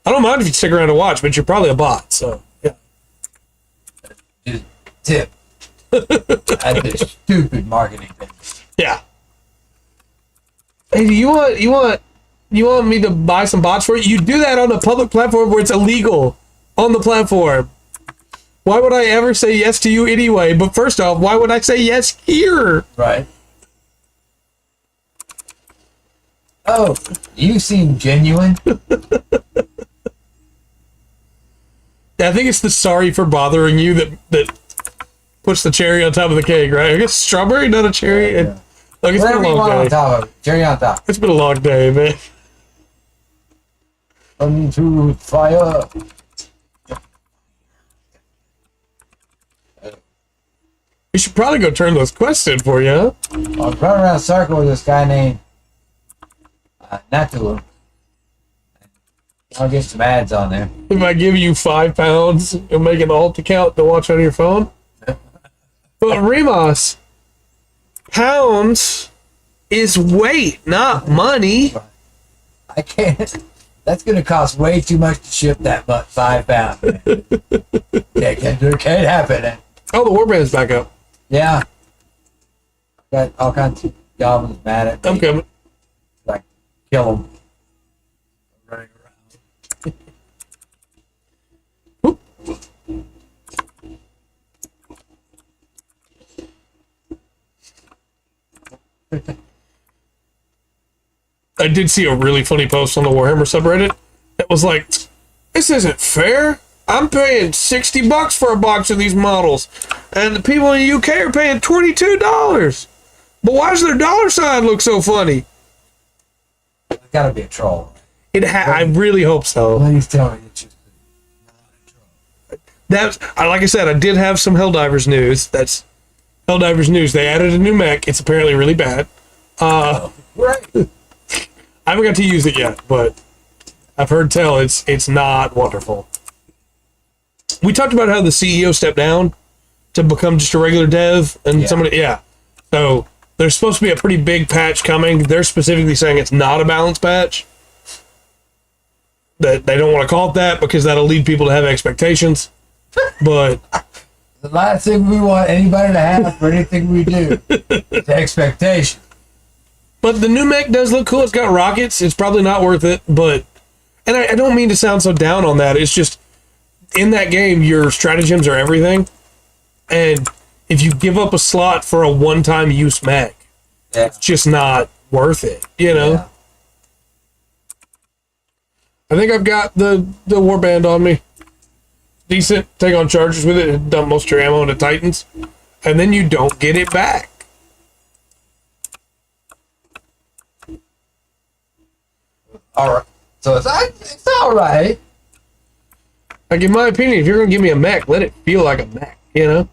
I don't mind if you stick around to watch, but you're probably a bot, so yeah. Just tip. That's a stupid marketing thing. Yeah. Hey, do you want me to buy some bots for you? You do that on a public platform where it's illegal on the platform. Why would I ever say yes to you anyway? But first off, why would I say yes here? Right. Oh, you seem genuine. I think it's the sorry for bothering you that puts the cherry on top of the cake, right? I guess strawberry, not a cherry. Yeah. Look, it's been a long day. On top of it. Cherry on top. It's been a long day, man. Into fire. We should probably go turn those quests in for you, huh? I'm running around a circle with this guy named Natu. I'll get some ads on there. If I give you £5, you'll make an alt account to watch on your phone. But Remus, pounds is weight, not money. I can't. That's going to cost way too much to ship that much. £5. It can't happen. Oh, the warband's back up. Yeah. Got all kinds of goblins mad at me. I'm coming. Like, kill them. Running around. I did see a really funny post on the Warhammer subreddit that was like, this isn't fair. I'm paying $60 for a box of these models, and the people in the UK are paying $22. But why does their dollar sign look so funny? It's got to be a troll. I really hope so. Please tell me it's just not a troll. Like I said, I did have some Helldivers news. That's Helldivers news. They added a new mech. It's apparently really bad. Right. I haven't got to use it yet, but I've heard tell it's not wonderful. We talked about how the CEO stepped down to become just a regular dev, and so there's supposed to be a pretty big patch coming. They're specifically saying it's not a balance patch. That they don't want to call it that because that'll lead people to have expectations. But the last thing we want anybody to have for anything we do is expectation. But the new mech does look cool. It's got rockets. It's probably not worth it, but and I don't mean to sound so down on that. It's just in that game, your stratagems are everything. And if you give up a slot for a one-time use mech, it's just not worth it, you know? Yeah. I think I've got the warband on me. Decent. Take on charges with it and dump most of your ammo into Titans. And then you don't get it back. Alright. So it's alright. Like, in my opinion, if you're going to give me a mech, let it feel like a mech, you know?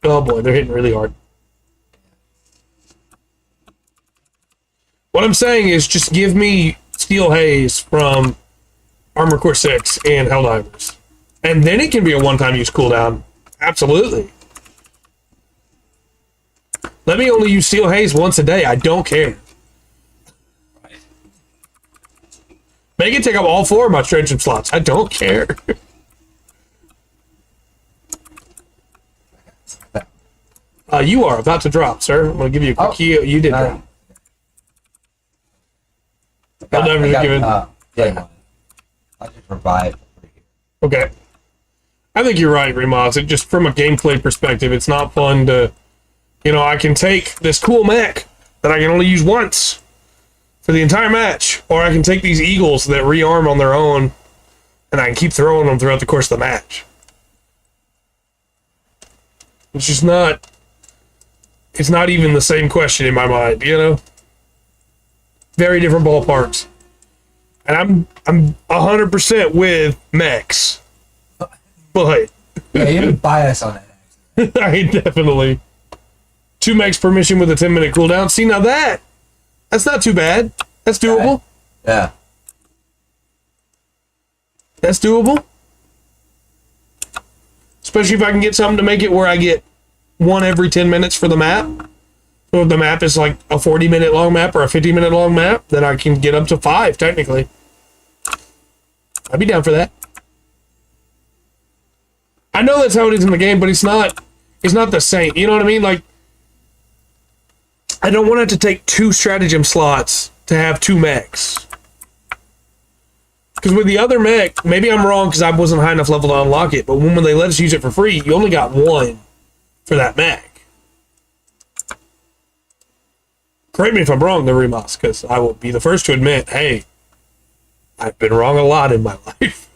Oh boy, they're hitting really hard. What I'm saying is just give me Steel Haze from Armor Core 6 and Helldivers. And then it can be a one-time use cooldown. Absolutely. Let me only use Steel Haze once a day. I don't care. Make it take up all 4 of my stratagem slots. I don't care. You are about to drop, sir. I'm going to give you a quick key. You did drop. I just revived. Okay. I think you're right, Remoz. It just from a gameplay perspective, it's not fun to, I can take this cool mech that I can only use once for the entire match, or I can take these eagles that rearm on their own, and I can keep throwing them throughout the course of the match. It's just not... It's not even the same question in my mind, you know? Very different ballparks. And I'm 100% with mechs. But... Yeah, you have a bias on it. I definitely... 2 mechs per mission with a 10-minute cooldown. See, now that's not too bad. That's doable. Yeah. That's doable. Especially if I can get something to make it where I get 1 every 10 minutes for the map. So if the map is like a 40-minute long map or a 50-minute long map, then I can get up to 5, technically. I'd be down for that. I know that's how it is in the game, but it's not the same. You know what I mean? Like, I don't want it to take 2 stratagem slots to have 2 mechs. Because with the other mech, maybe I'm wrong because I wasn't high enough level to unlock it, but when they let us use it for free, you only got 1 for that mech. Correct me if I'm wrong, the Remas, because I will be the first to admit, hey, I've been wrong a lot in my life.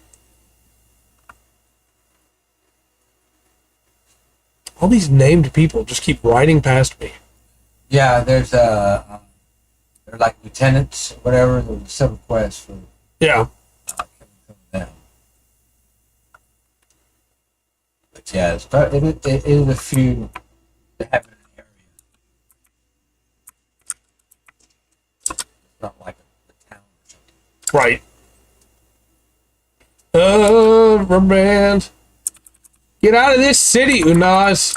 All these named people just keep riding past me. Yeah, there's they're like lieutenants, or whatever. There's several quests for Yeah. them. But yeah, it is a few that happen in the area. It's not like a town or something. Right. Rubber band. Get out of this city, Unaz.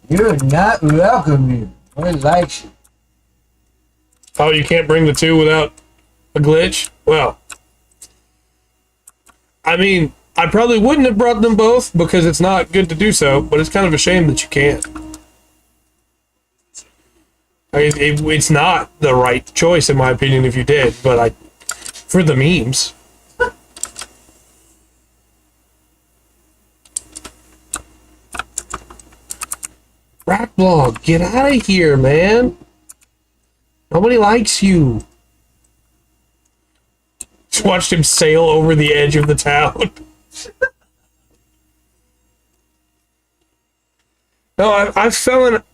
You're not welcome here. No one likes you. Oh, you can't bring the 2 without a glitch? Well, I mean, I probably wouldn't have brought them both because it's not good to do so, but it's kind of a shame that you can't. It's not the right choice, in my opinion, if you did, but for the memes. Rat blog, get out of here, man. Nobody likes you. Just watched him sail over the edge of the town. No, I've fallen out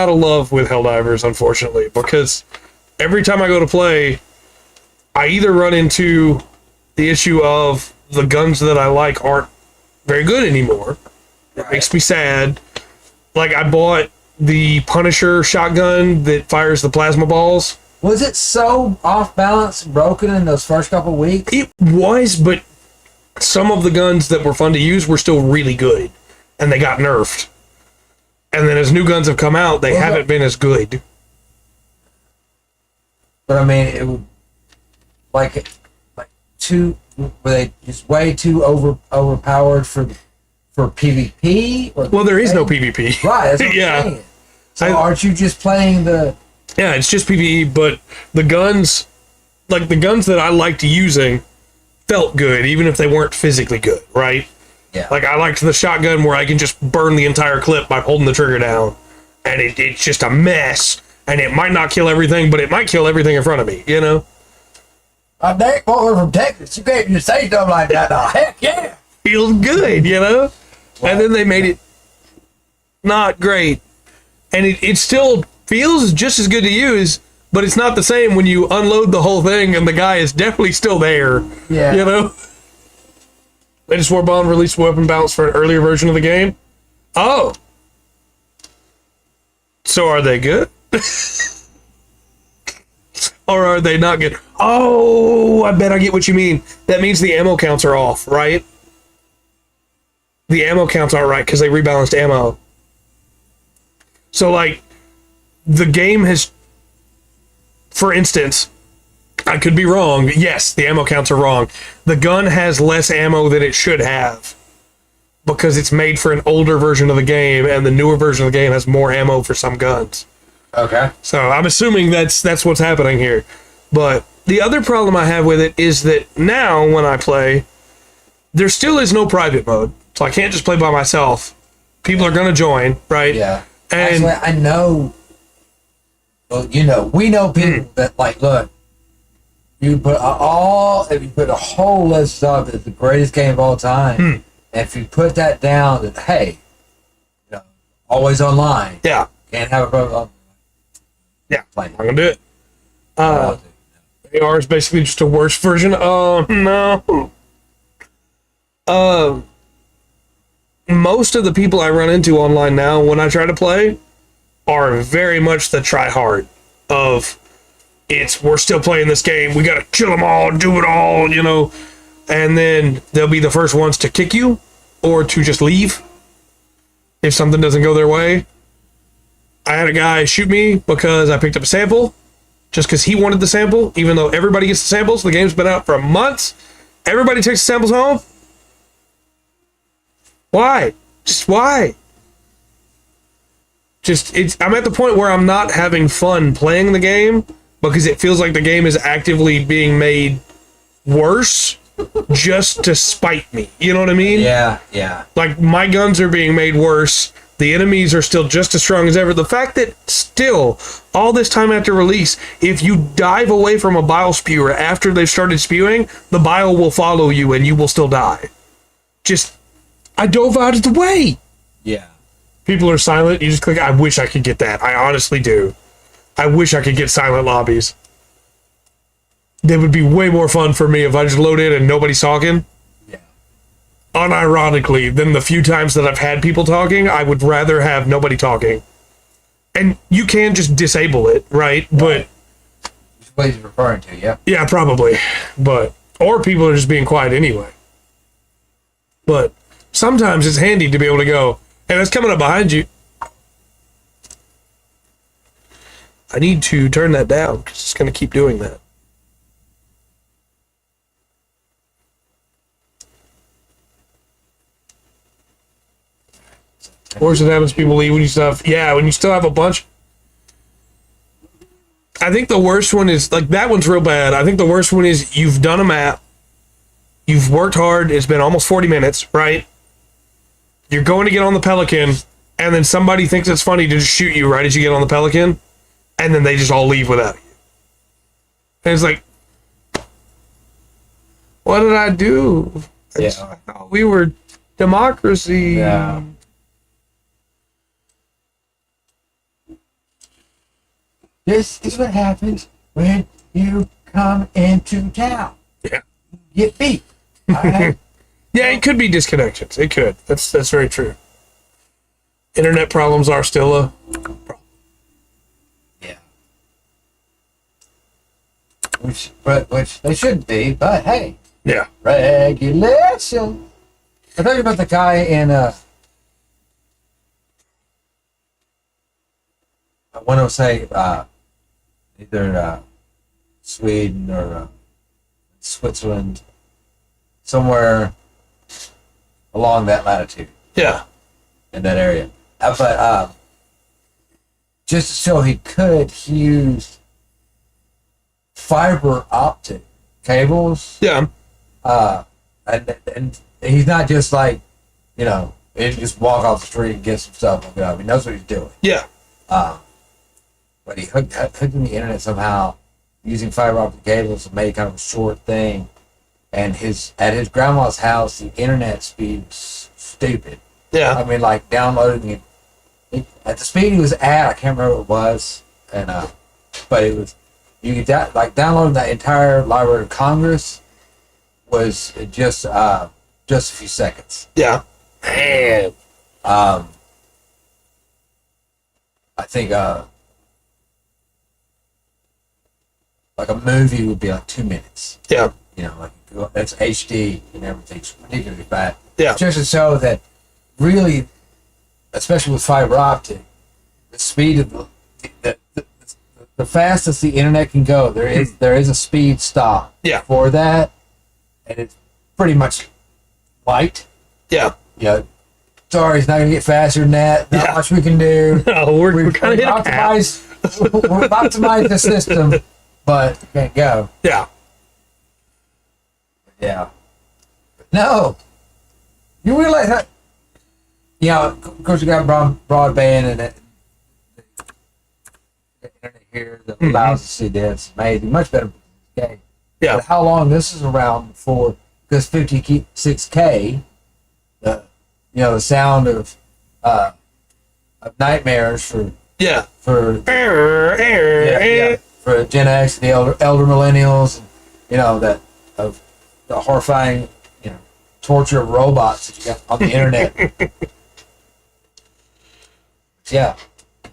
of love with Helldivers, unfortunately, because every time I go to play, I either run into the issue of the guns that I like aren't very good anymore. It makes me sad. Like, I bought the Punisher shotgun that fires the plasma balls. Was it so off balance, broken in those first couple of weeks? It was, but some of the guns that were fun to use were still really good, and they got nerfed. And then as new guns have come out, they haven't been as good. But I mean, it would like too. Were they just way too overpowered for PvP? Or well, there is no PvP. Right. That's what I'm saying. So aren't you just playing the? Yeah, it's just PvE, but the guns, like the guns that I liked using, felt good, even if they weren't physically good, right? Yeah. Like, I liked the shotgun where I can just burn the entire clip by holding the trigger down, and it's just a mess, and it might not kill everything, but it might kill everything in front of me, you know? I'm Derek Butler from Texas. You can't just say stuff like that. Oh, heck yeah. Feels good, you know? Well, and then they made it not great. And it still feels just as good to use, but it's not the same when you unload the whole thing and the guy is definitely still there. Yeah. You know? Latest War Bond released weapon balance for an earlier version of the game. Oh. So are they good? Or are they not good? Oh, I bet I get what you mean. That means the ammo counts are off, right? The ammo counts aren't right because they rebalanced ammo. So, like, the game has, for instance, I could be wrong. Yes, the ammo counts are wrong. The gun has less ammo than it should have because it's made for an older version of the game, and the newer version of the game has more ammo for some guns. Okay. So I'm assuming that's what's happening here. But the other problem I have with it is that now when I play, there still is no private mode. So I can't just play by myself. People are going to join, right? Yeah. And actually, I know. Well, we know people that like look. You put if you put a whole list of it's the greatest game of all time, and if you put that down, that hey, always online. Yeah. Can't have a problem. Yeah. I'm gonna do it. AR is basically just a worse version. Oh no. Most of the people I run into online now when I try to play are very much the try hard of we're still playing this game, we gotta kill them all, do it all, and then they'll be the first ones to kick you or to just leave if something doesn't go their way. I had a guy shoot me because I picked up a sample just because he wanted the sample, even though everybody gets the samples. The game's been out for months. Everybody takes the samples home. Why? Just why? I'm at the point where I'm not having fun playing the game because it feels like the game is actively being made worse just to spite me. You know what I mean? Yeah. Like, my guns are being made worse. The enemies are still just as strong as ever. The fact that still, all this time after release, if you dive away from a bile spewer after they've started spewing, the bile will follow you and you will still die. I dove out of the way. Yeah. People are silent. You just click. I wish I could get that. I honestly do. I wish I could get silent lobbies. They would be way more fun for me if I just load in and nobody's talking. Yeah. Unironically, than the few times that I've had people talking, I would rather have nobody talking. And you can just disable it, right? But what he's referring to, yeah. Yeah, probably. Or people are just being quiet anyway. But sometimes it's handy to be able to go, hey, that's coming up behind you. I need to turn that down because it's going to keep doing that. Or it happens people leave when you still have a bunch. I think the worst one is, like, that one's real bad. I think the worst one is you've done a map. You've worked hard. It's been almost 40 minutes, right? You're going to get on the Pelican, and then somebody thinks it's funny to just shoot you right as you get on the Pelican, and then they just all leave without you. And it's like, what did I do? I thought we were democracy. Yeah. This is what happens when you come into town. Yeah. You get beat. All right? Yeah, it could be disconnections. It could. That's very true. Internet problems are still a problem. Yeah. Which they shouldn't be, but hey. Yeah. Regulation. I told you about the guy in I want to say either Sweden or Switzerland, somewhere along that latitude. Yeah. In that area. But just so he used fiber optic cables. Yeah. And he's not just like, he just walk off the street and get some stuff. He knows what he's doing. Yeah. But he hooked in the internet somehow using fiber optic cables to make kind of a short thing. And at his grandma's house, the internet speed was stupid. Yeah. I mean, like downloading it at the speed he was at, I can't remember what it was, and but it was downloading that entire Library of Congress was just a few seconds. Yeah. And I think like a movie would be like 2 minutes. Yeah. That's HD and everything's ridiculously fast. Yeah. Just to show that really, especially with fiber optic, the speed of the fastest the internet can go, there is a speed stop. Yeah. For that, and it's pretty much light. Yeah. Sorry, it's not gonna get faster than that. Not much we can do. No, we're kind of optimized. We've optimized the system, but we can't go. Yeah. Yeah. No. You realize that? Of course, you got broadband, and the internet here that allows us to see this. Amazing, much better game. Yeah. But how long this is around before? Because 56K, the sound of nightmares for for Gen X, the elder millennials, that of the horrifying torture of robots that you got on the internet. Yeah,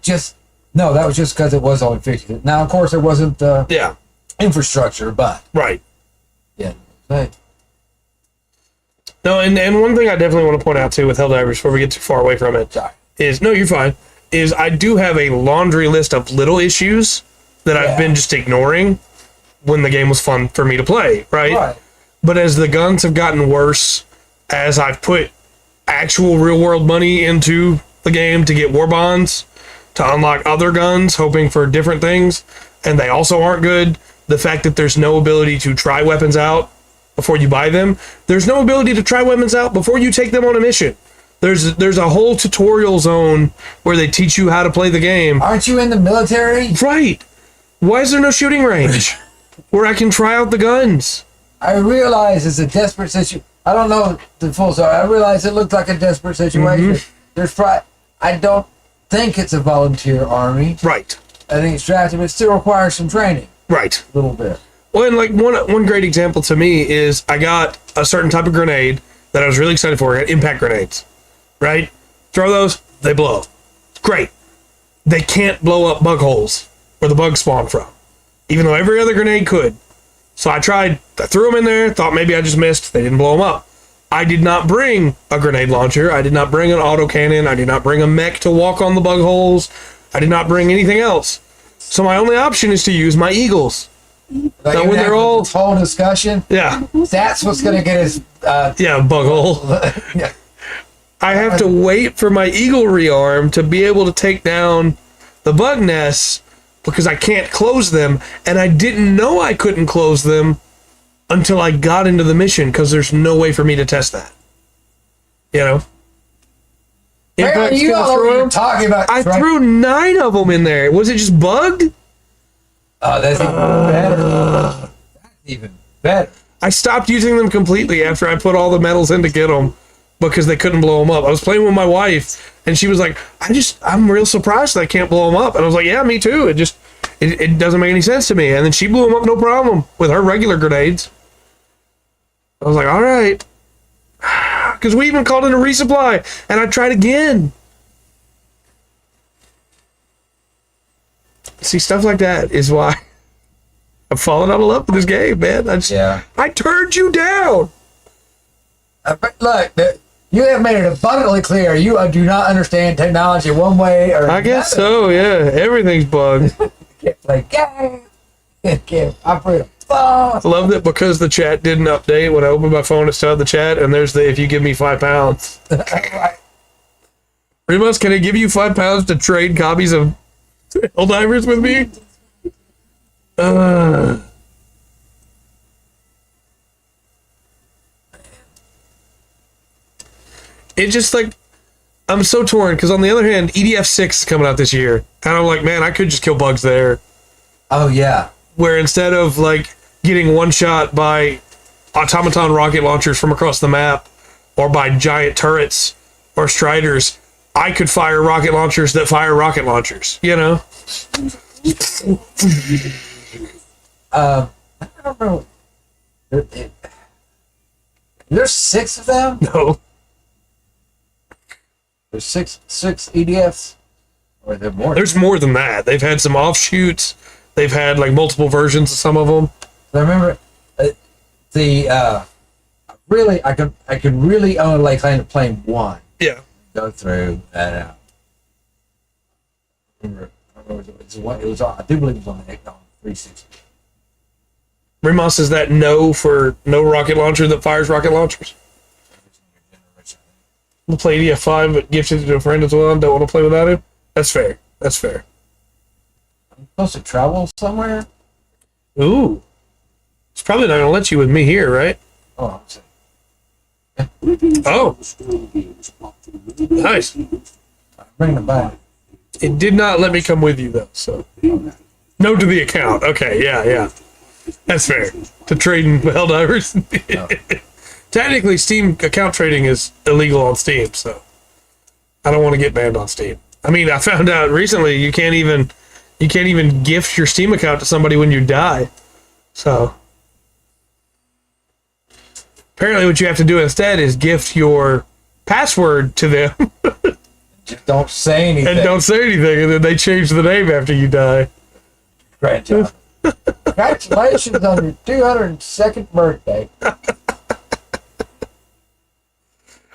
that was just because it was only 50. Now, of course, there wasn't infrastructure, but right. Yeah. Right. No, and one thing I definitely want to point out too with Helldivers before we get too far away from it is you're fine. Is I do have a laundry list of little issues that I've been just ignoring when the game was fun for me to play, right? But as the guns have gotten worse, as I've put actual real world money into the game to get war bonds, to unlock other guns, hoping for different things, and they also aren't good. The fact that there's no ability to try weapons out before you buy them. There's no ability to try weapons out before you take them on a mission. There's a whole tutorial zone where they teach you how to play the game. Aren't you in the military? Right. Why is there no shooting range where I can try out the guns? I realize it's a desperate situation. I don't know the full story. I realize it looked like a desperate situation. I don't think it's a volunteer army. Right. I think it's drafted, but it still requires some training. Right. A little bit. Well, and like one great example to me is I got a certain type of grenade that I was really excited for. Impact grenades. Right? Throw those, they blow. Great. They can't blow up bug holes where the bugs spawn from, even though every other grenade could. So I tried, I threw them in there, thought maybe I just missed, they didn't blow them up. I did not bring a grenade launcher, I did not bring an autocannon, I did not bring a mech to walk on the bug holes, I did not bring anything else. So my only option is to use my eagles. Like when they're all this whole discussion, that's what's going to get us. Bug hole. I have to wait for my eagle rearm to be able to take down the bug nests because I can't close them, and I didn't know I couldn't close them until I got into the mission because there's no way for me to test that. Apparently you don't know what you're talking about. I threw 9 of them in there. Was it just bugged? Oh, that's even better. That's even better. I stopped using them completely after I put all the metals in to get them because they couldn't blow them up. I was playing with my wife, and she was like, I'm real surprised that I can't blow them up. And I was like, yeah, me too. It doesn't make any sense to me. And then she blew them up no problem with her regular grenades. I was like, all right. Because we even called in a resupply, and I tried again. See, stuff like that is why I've fallen out of love with this game, man. I turned you down. But look, you have made it abundantly clear you do not understand technology one way or another. I guess so, yeah. Everything's bugged. Can't play games. Can't operate a phone. I love that because the chat didn't update. When I opened my phone, it's still the chat, and there's the if you give me £5. Right. Remus, can I give you £5 to trade copies of Helldivers with me? It just like I'm so torn because on the other hand, EDF 6 is coming out this year, and I'm like, man, I could just kill bugs there. Oh yeah. Where instead of like getting one shot by automaton rocket launchers from across the map, or by giant turrets or striders, I could fire rocket launchers that fire rocket launchers. I don't know. There's 6 of them? No. There's six EDFs? Or are there more? There's more than that. They've had some offshoots. They've had like multiple versions of some of them. I remember I could really only lay claim to playing one. Yeah. Go through that out. I do believe it was on the Xbox 360. Remus, is that no for no rocket launcher that fires rocket launchers? We'll play EDF5, but gifted it to a friend as well and don't want to play without him? That's fair. That's fair. I'm supposed to travel somewhere? Ooh. It's probably not going to let you with me here, right? Oh, I'm Oh. Nice. bring them back. It did not let me come with you though. So no to the account. Okay, yeah, that's fair. To trade in Helldivers. Oh. Technically, Steam account trading is illegal on Steam, so I don't want to get banned on Steam. I mean, I found out recently you can't even gift your Steam account to somebody when you die. So apparently, what you have to do instead is gift your password to them. Just don't say anything. And don't say anything, and then they change the name after you die. Great job. Congratulations on your 202nd birthday.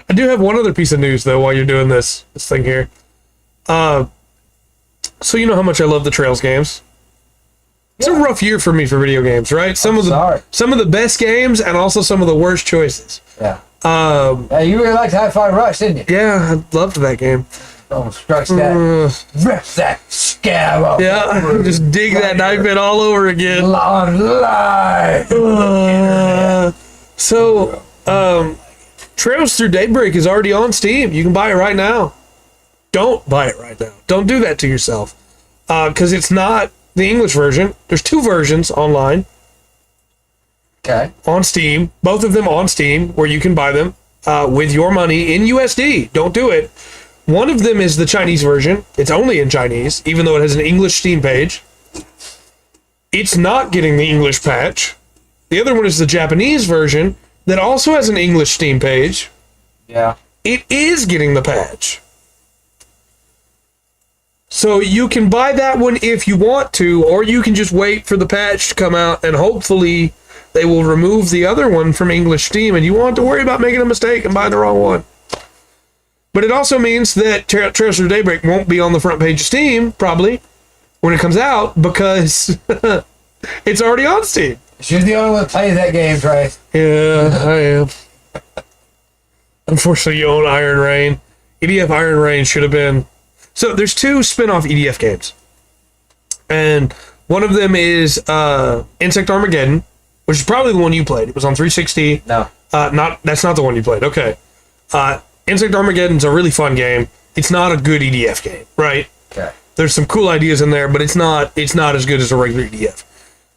I do have one other piece of news, though, while you're doing this thing here. So you know how much I love the Trails games. It's a rough year for me for video games, right? Some of the best games and also some of the worst choices. Yeah. You really liked Hi-Fi Rush, didn't you? Yeah, I loved that game. Oh, scratch that. Rip that scab off. Yeah, just dig that knife in all over again. Live. Trails Through Daybreak is already on Steam. You can buy it right now. Don't buy it right now. Don't do that to yourself. Because it's not the English version. There's 2 versions online. Okay. On Steam. Both of them on Steam, where you can buy them with your money in USD. Don't do it. One of them is the Chinese version. It's only in Chinese, even though it has an English Steam page. It's not getting the English patch. The other one is the Japanese version that also has an English Steam page. Yeah. It is getting the patch. So you can buy that one if you want to, or you can just wait for the patch to come out, and hopefully they will remove the other one from English Steam, and you won't have to worry about making a mistake and buying the wrong one. But it also means that Trails Through Daybreak won't be on the front page of Steam, probably, when it comes out, because it's already on Steam. She's the only one that plays that game, Trey. Yeah, I am. Unfortunately, you own Iron Rain. EDF Iron Rain should have been... So there's 2 spin-off EDF games. And one of them is Insect Armageddon, which is probably the one you played. It was on 360. No. That's not the one you played. Okay. Insect Armageddon's a really fun game. It's not a good EDF game, right? Okay. There's some cool ideas in there, but it's not as good as a regular EDF.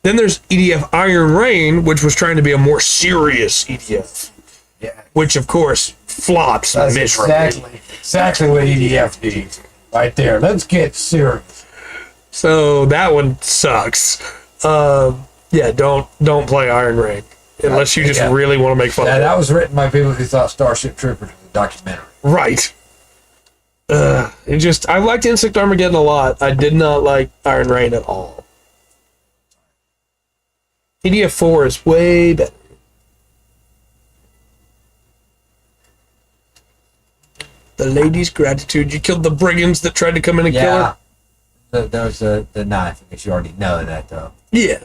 Then there's EDF Iron Rain, which was trying to be a more serious EDF. Yeah. Which, of course, flops miserably. Exactly what EDF needs. Right there. Let's get serious. So that one sucks. Yeah, don't play Iron Rain unless you just really want to make fun of it. That was written by people who thought Starship Troopers was a documentary. Right. I liked Insect Armageddon a lot. I did not like Iron Rain at all. EDF 4 is way better. The lady's gratitude. You killed the brigands that tried to come in and kill her. That was the knife. I guess you already know that, though. Yeah.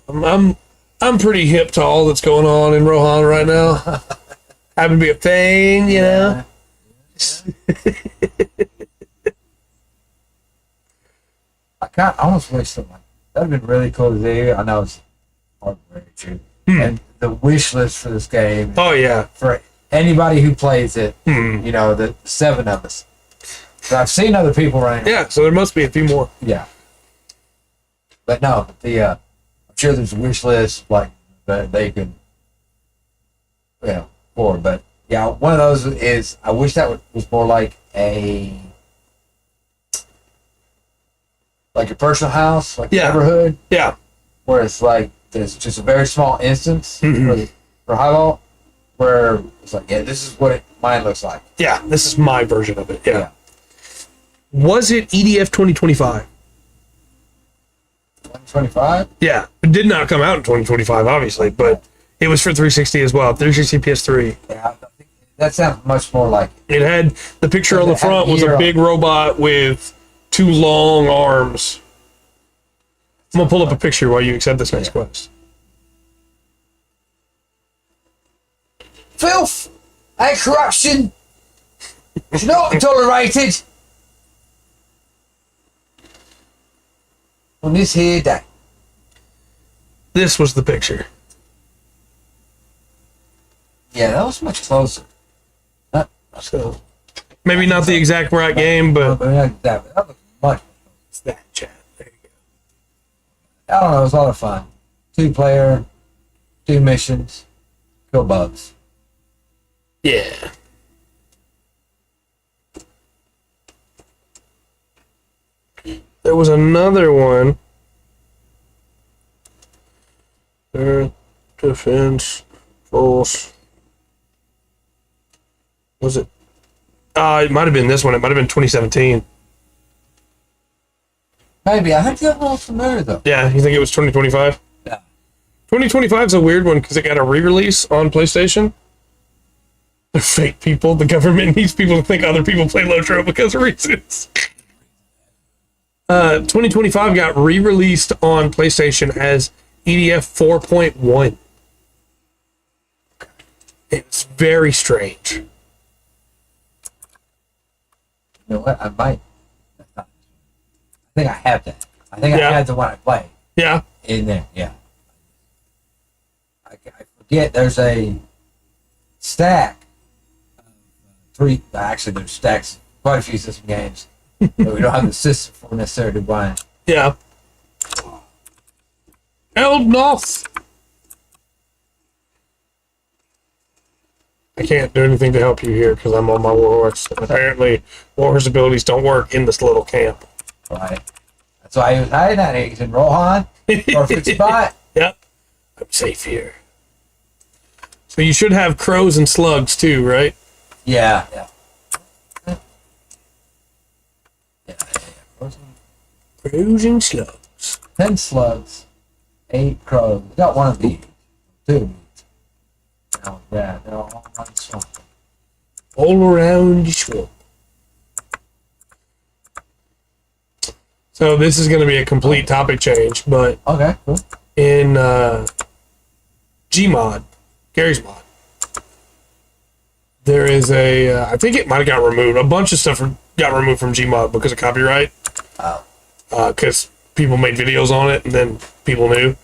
I'm pretty hip to all that's going on in Rohan right now. Happen to be a thing, you know. I almost wish something that'd been really cool to do. I know it's hard to true. And the wish list for this game. Oh yeah. For anybody who plays it, you know, the 7 of us. But I've seen other people running. Yeah, so there must be a few more. Yeah. But no, I'm sure there's a wish list like that they could, for. But yeah, one of those is I wish that was more like a personal house, like a neighborhood. Yeah. Where it's like there's just a very small instance for Highball, where it's like, this is what mine looks like. Yeah, this is my version of it. Yeah. Was it EDF 2025? 2025? Yeah. It did not come out in 2025, obviously, but it was for 360 as well. 360 PS3. Yeah, that sounds much more like it. It had the picture on the front was a big robot with 2 long arms. I'm going to pull up a picture while you accept this next quest. Filth and corruption is not tolerated on this here day. This was the picture. Yeah, that was much closer. So maybe not the exact right game, but that looked much It's that chat. There you I don't know. It was a lot of fun. 2-player, 2 missions, kill bugs. go. Yeah. There was another one. Earth Defense Force. Was it? It might have been this one. It might have been 2017. Maybe. I think the other one was familiar, though. Yeah, you think it was 2025? Yeah. 2025 is a weird one because it got a re-release on PlayStation. They're fake people. The government needs people to think other people play Lotro because of reasons. 2025 got re-released on PlayStation as EDF 4.1. It's very strange. You know what? I might. I think I have that. I think I had the one I played. Yeah. In there, yeah. I forget. There's a stack. Three. Actually, there's stacks. Quite a few system games. But we don't have the system for necessarily to buy. Yeah. Eldnoth. I can't do anything to help you here because I'm on my warhorse. Apparently, warhorse abilities don't work in this little camp. Right. That's why he was hiding out here. He's in Rohan. Perfect spot. Yep. I'm safe here. So you should have crows and slugs too, right? Yeah. Crows and slugs. 10 slugs. 8 crows. We got one of these. 2. Oh, yeah. They're all around the swamp. All around the swamp. So this is going to be a complete topic change, but Okay, cool. in Gmod, Gary's mod, there is a, I think it might have got removed. A bunch of stuff got removed from Gmod because of copyright. Oh. Because people made videos on it and then people knew.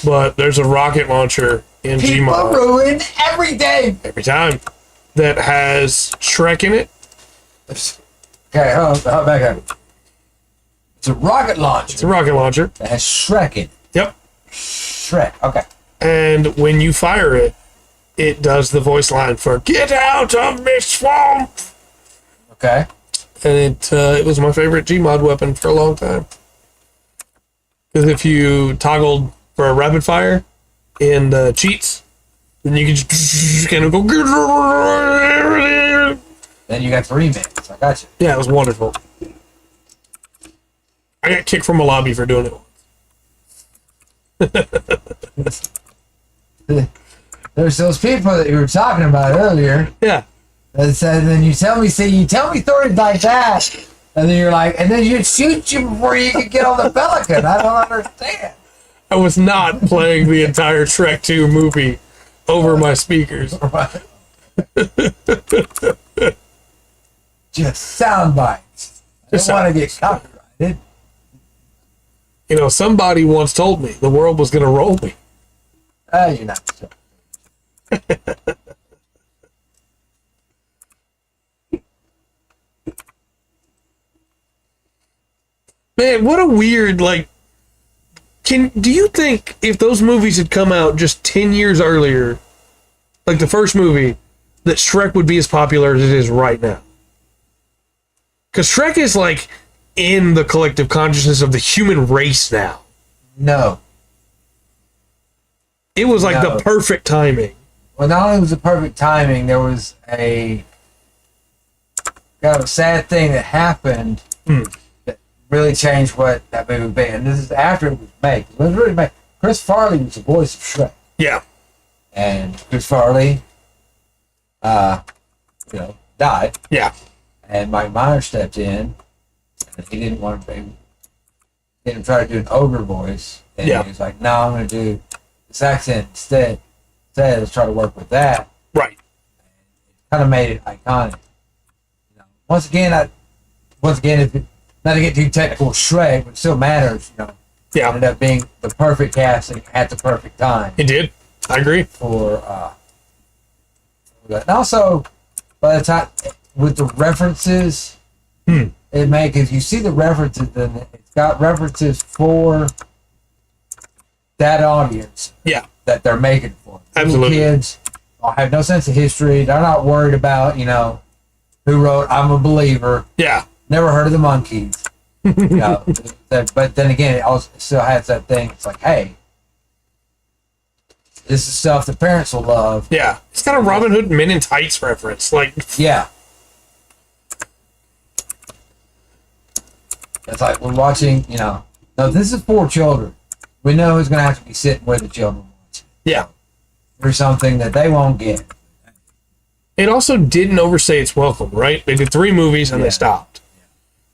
But there's a rocket launcher in People Gmod ruin everything. every time that has Shrek in it. Okay, hold back up. It's a rocket launcher. It's a rocket launcher. That has Shrek in it. Yep. Shrek. Okay. And when you fire it, it does the voice line for "Get out of this swamp." Okay. And it was my favorite Gmod weapon for a long time. Because if you toggled for a rapid fire in cheats, then you can just kind of go. Then you got 3 minutes. I got you. Yeah, it was wonderful. I got kicked from a lobby for doing it once. There's those people that you were talking about earlier. Yeah. And said, then you tell me stories like that, and then you're like, and then you'd shoot you before you could get on the Pelican. I don't understand. I was not playing the entire Shrek 2 movie over my speakers. Right. Just sound bites. I don't want to get copyrighted. You know, somebody once told me the world was going to roll me. You're not sure. Man, what a weird, like, do you think if those movies had come out just 10 years earlier, like the first movie, that Shrek would be as popular as it is right now? Because Shrek is, like, in the collective consciousness of the human race now. No. It was like the perfect timing. Well, not only was it perfect timing, there was a kind of a sad thing that happened that really changed what that movie would be. And this is after it was made. It was really made. Chris Farley was the voice of Shrek. Yeah. And Chris Farley, died. Yeah. And Mike Myers stepped in, and he didn't want to be. He didn't try to do an ogre voice, and he was like, "No, I'm going to do this accent instead. Let's try to work with that." Right. And it kind of made it iconic. Once again, if not to get too technical, Shrek, but it still matters. It ended up being the perfect casting at the perfect time. It did. I agree. For that. And also, by the time with the references it makes, because you see the references, then got references for that audience. Yeah. That they're making for. Absolutely. Little kids have no sense of history. They're not worried about, who wrote I'm a Believer. Yeah. Never heard of the Monkees. But then again, it also still has that thing. It's like, hey, this is stuff the parents will love. Yeah. It's got a Robin Hood Men in Tights reference. Like, yeah. It's like we're watching, no, this is for children. We know who's going to have to be sitting with the children. Yeah. For something that they won't get. It also didn't overstay its welcome, right? They did 3 movies and they stopped.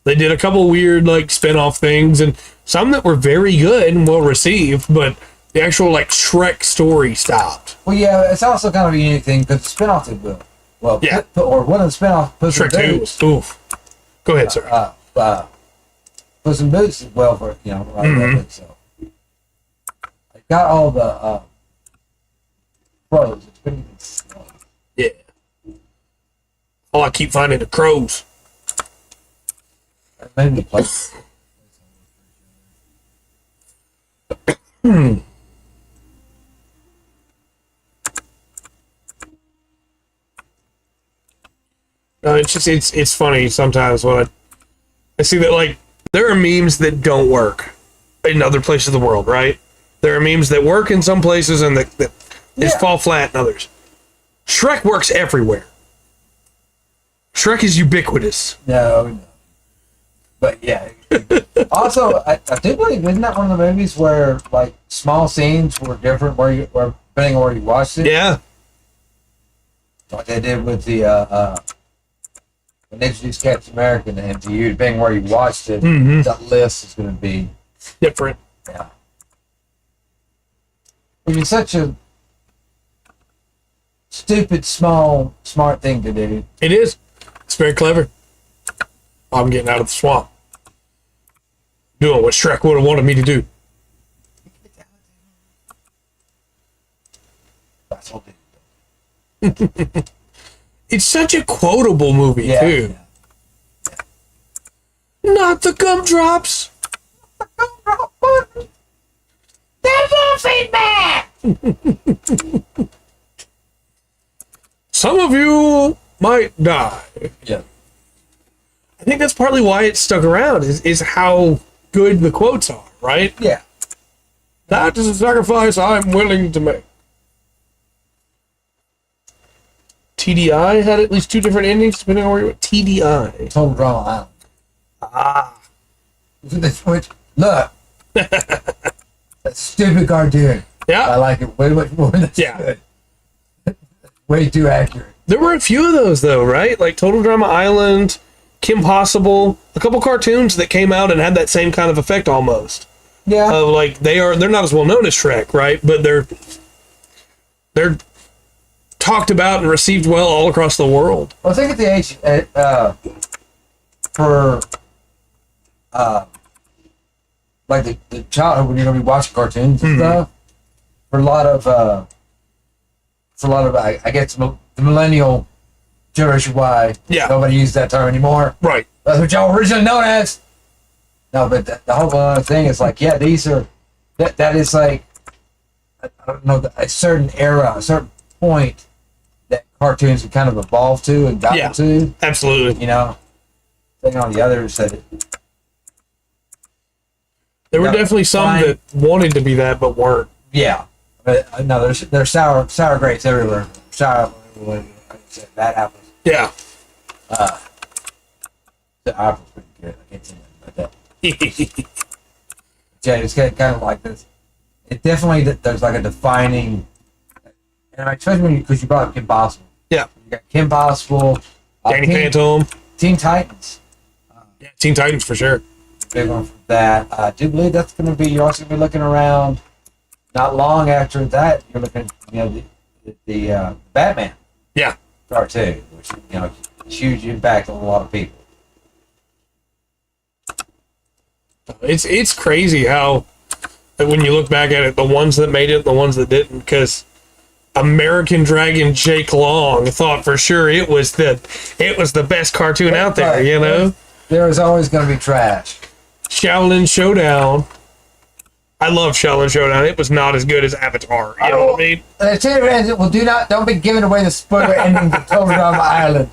They did a couple weird, spin-off things, and some that were very good and well-received, but the actual, Shrek story stopped. Well, yeah, it's also kind of a unique thing, because the spin-off did well. Well, yeah. Or one of the spin-offs, Puss in Boots. Shrek 2. Oof. Go ahead, sir. Puss in Boots did well for, right, so. I got all the pros. Yeah. Oh, I keep finding the crows. Maybe play. No, it's just it's funny sometimes when I see that there are memes that don't work in other places of the world, right? There are memes that work in some places and that just fall flat in others. Shrek works everywhere. Shrek is ubiquitous. No. But yeah. Also, I do believe, isn't that one of the movies where small scenes were different depending on where you watched it? Yeah. Like they did with the when they introduced Captain America to MCU, depending where you watched it, that list is going to be different. Yeah. Which is such a stupid, smart thing to do. It is. It's very clever. I'm getting out of the swamp. Doing what Shrek would have wanted me to do. That's all. It's such a quotable movie, too. Yeah. Not the gumdrops. That won't feedback. Some of you might die. Yeah. I think that's partly why it stuck around, is how good the quotes are, right? Yeah. That is a sacrifice I'm willing to make. TDI had at least 2 different endings, depending on where you went. TDI. Total Drama Island. Ah. Look. That stupid cartoon. Yeah. I like it way much more than this. Yeah. Way too accurate. There were a few of those, though, right? Like Total Drama Island, Kim Possible, a couple cartoons that came out and had that same kind of effect almost. Yeah. They're not as well known as Shrek, right? But they're talked about and received well all across the world. Well, I think at the age for the childhood when you're gonna be watching cartoons and stuff, for a lot of I guess the millennial generation Y. Yeah. Nobody uses that term anymore. Right. That's what y'all originally known as. No, but the whole other thing is these are that is I don't know, a certain era, a certain point that cartoons have kind of evolved to and gotten to. Absolutely. Thing on the others that there were definitely some that wanted to be that but weren't. Yeah. But no, there's sour grapes everywhere. Sour, that happens. Yeah. The apple's pretty good. I can't say that about that. Yeah, it's kind of like this. It definitely there's a defining, and especially because you brought up Kim Possible. Yeah. You got Kim Possible, Danny Phantom, Teen Titans. Yeah, Teen Titans for sure. Big one for that. I do believe that's going to be. You're also going to be looking around. Not long after that, you're looking. The Batman. Yeah. Cartoon, which huge impact on a lot of people. It's crazy how when you look back at it, the ones that made it, the ones that didn't, because American Dragon Jake Long thought for sure it was the best cartoon out there, There is always going to be trash. Shaolin Showdown. I love Shaolin Showdown. It was not as good as Avatar. You know what I mean? Well, don't be giving away the spoiler ending to Totodama Island.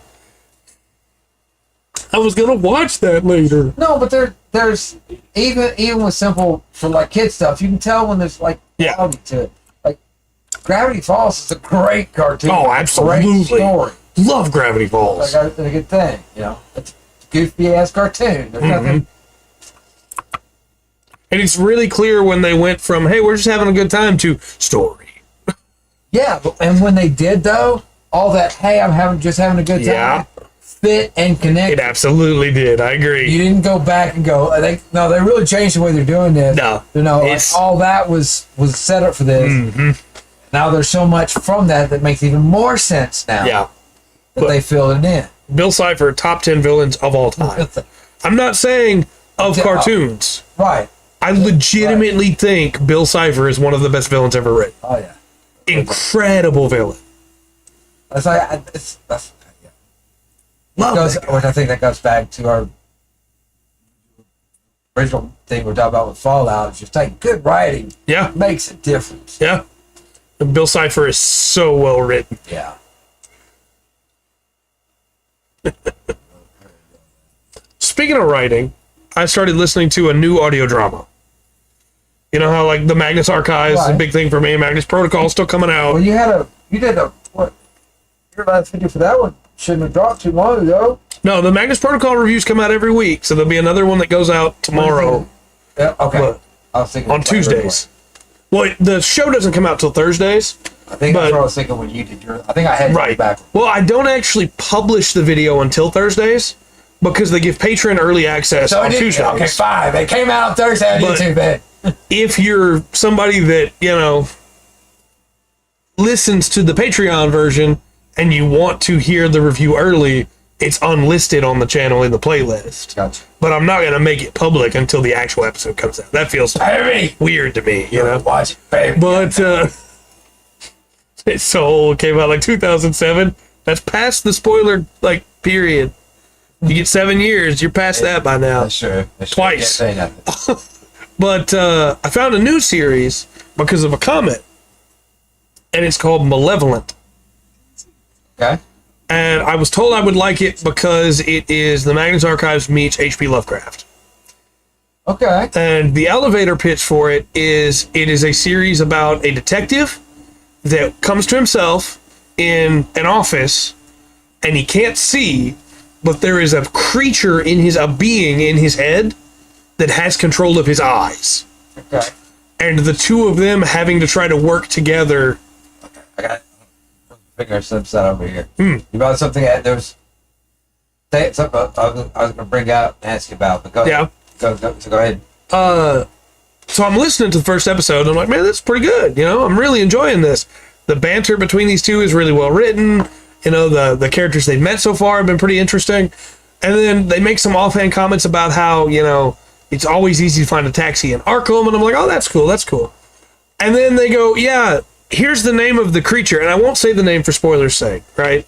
I was gonna watch that later. No, but there's even with simple for like kid stuff, you can tell when there's like quality to it. Like Gravity Falls is a great cartoon. Oh, absolutely. Great story. Love Gravity Falls. Like a good thing, you know. It's a goofy ass cartoon. There's nothing. And it's really clear when they went from, hey, we're just having a good time to story. Yeah, and when they did though, all that, hey, I'm just having a good time, fit and connect. It absolutely did. I agree. You didn't go back and go, they really changed the way they're doing this. No. You know, like all that was set up for this. Now there's so much from that makes even more sense now. Yeah. That they filled it in. Bill Cipher, top 10 villains of all time. I'm not saying of cartoons. Right. I legitimately think Bill Cipher is one of the best villains ever written. Oh, yeah. Incredible villain. That's like, which I think that goes back to our original thing we're talking about with Fallout. It's just like good writing makes a difference. Yeah. And Bill Cipher is so well written. Yeah. Speaking of writing, I started listening to a new audio drama. You know how like the Magnus Archives is a big thing for me. Magnus Protocol is still coming out. Well, you did your last video for that one shouldn't have dropped too long ago. No, the Magnus Protocol reviews come out every week, so there'll be another one that goes out tomorrow. Yeah, okay. I was thinking on Tuesdays. Well, the show doesn't come out till Thursdays. I think that's what I was thinking when you did yours. I think I had you back. Well, I don't actually publish the video until Thursdays because they give Patreon early access on Tuesdays. Okay, fine. They came out on Thursday on YouTube then. If you're somebody that, you know, listens to the Patreon version and you want to hear the review early, it's unlisted on the channel in the playlist. Gotcha. But I'm not going to make it public until the actual episode comes out. That feels weird to me, you know? Watch it, baby. But, Soul came out like 2007. That's past the spoiler, like, period. You get 7 years, you're past that by now. That's true. Twice. But I found a new series because of a comment, and it's called Malevolent. Okay. And I was told I would like it because it is the Magnus Archives meets H.P. Lovecraft. Okay. And the elevator pitch for it is a series about a detective that comes to himself in an office, and he can't see, but there is a creature a being in his head that has control of his eyes. Okay. And the two of them having to try to work together. Okay, I got it. Figure some set over here. You brought something that there was something I was going to bring out and ask you about. But go ahead. Go ahead. So I'm listening to the first episode, and I'm like, man, this is pretty good. You know, I'm really enjoying this. The banter between these two is really well written. You know, the characters they've met so far have been pretty interesting. And then they make some offhand comments about how, you know, it's always easy to find a taxi in Arkham. And I'm like, oh, that's cool. And then they go, yeah, here's the name of the creature. And I won't say the name for spoilers' sake, right?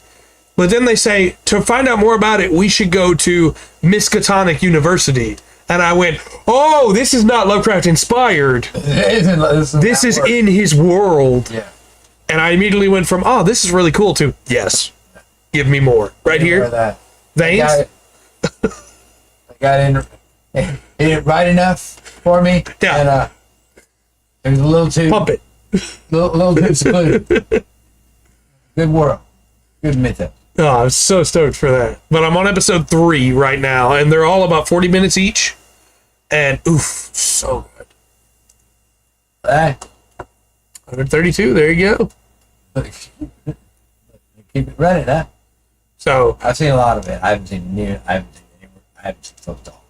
But then they say, to find out more about it, we should go to Miskatonic University. And I went, oh, this is not Lovecraft inspired. This is in his world. Yeah. And I immediately went from, oh, this is really cool, to, yes, give me more. Right here. Veins. I got it right enough for me. Yeah. And it was a little too... Pump it. Little too secluded. Good world. Good method. Oh, I'm so stoked for that. But I'm on episode 3 right now, and they're all about 40 minutes each. And, oof, so good. 132, there you go. Keep it running, huh? So I've seen a lot of it. I haven't seen close to all.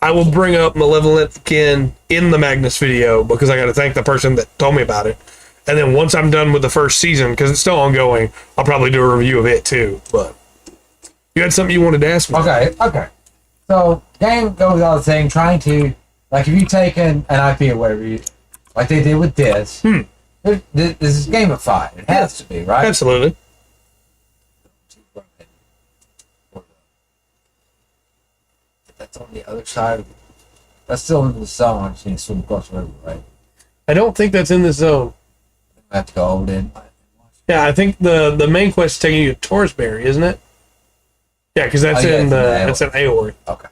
I will bring up Malevolent again in the Magnus video because I got to thank the person that told me about it. And then once I'm done with the first season, because it's still ongoing, I'll probably do a review of it too. But you had something you wanted to ask me. Okay. So game goes without saying, trying to, like, if you take an IP or whatever, like they did with this, this is gamified. It has to be, right? Absolutely. That's on the other side of That's still in the zone. I just need to swim across the river, right? I don't think that's in the zone. I have to go over there. Yeah, I think the main quest is taking you to Torsberry, isn't it? Yeah, because that's that's in Aory. Okay.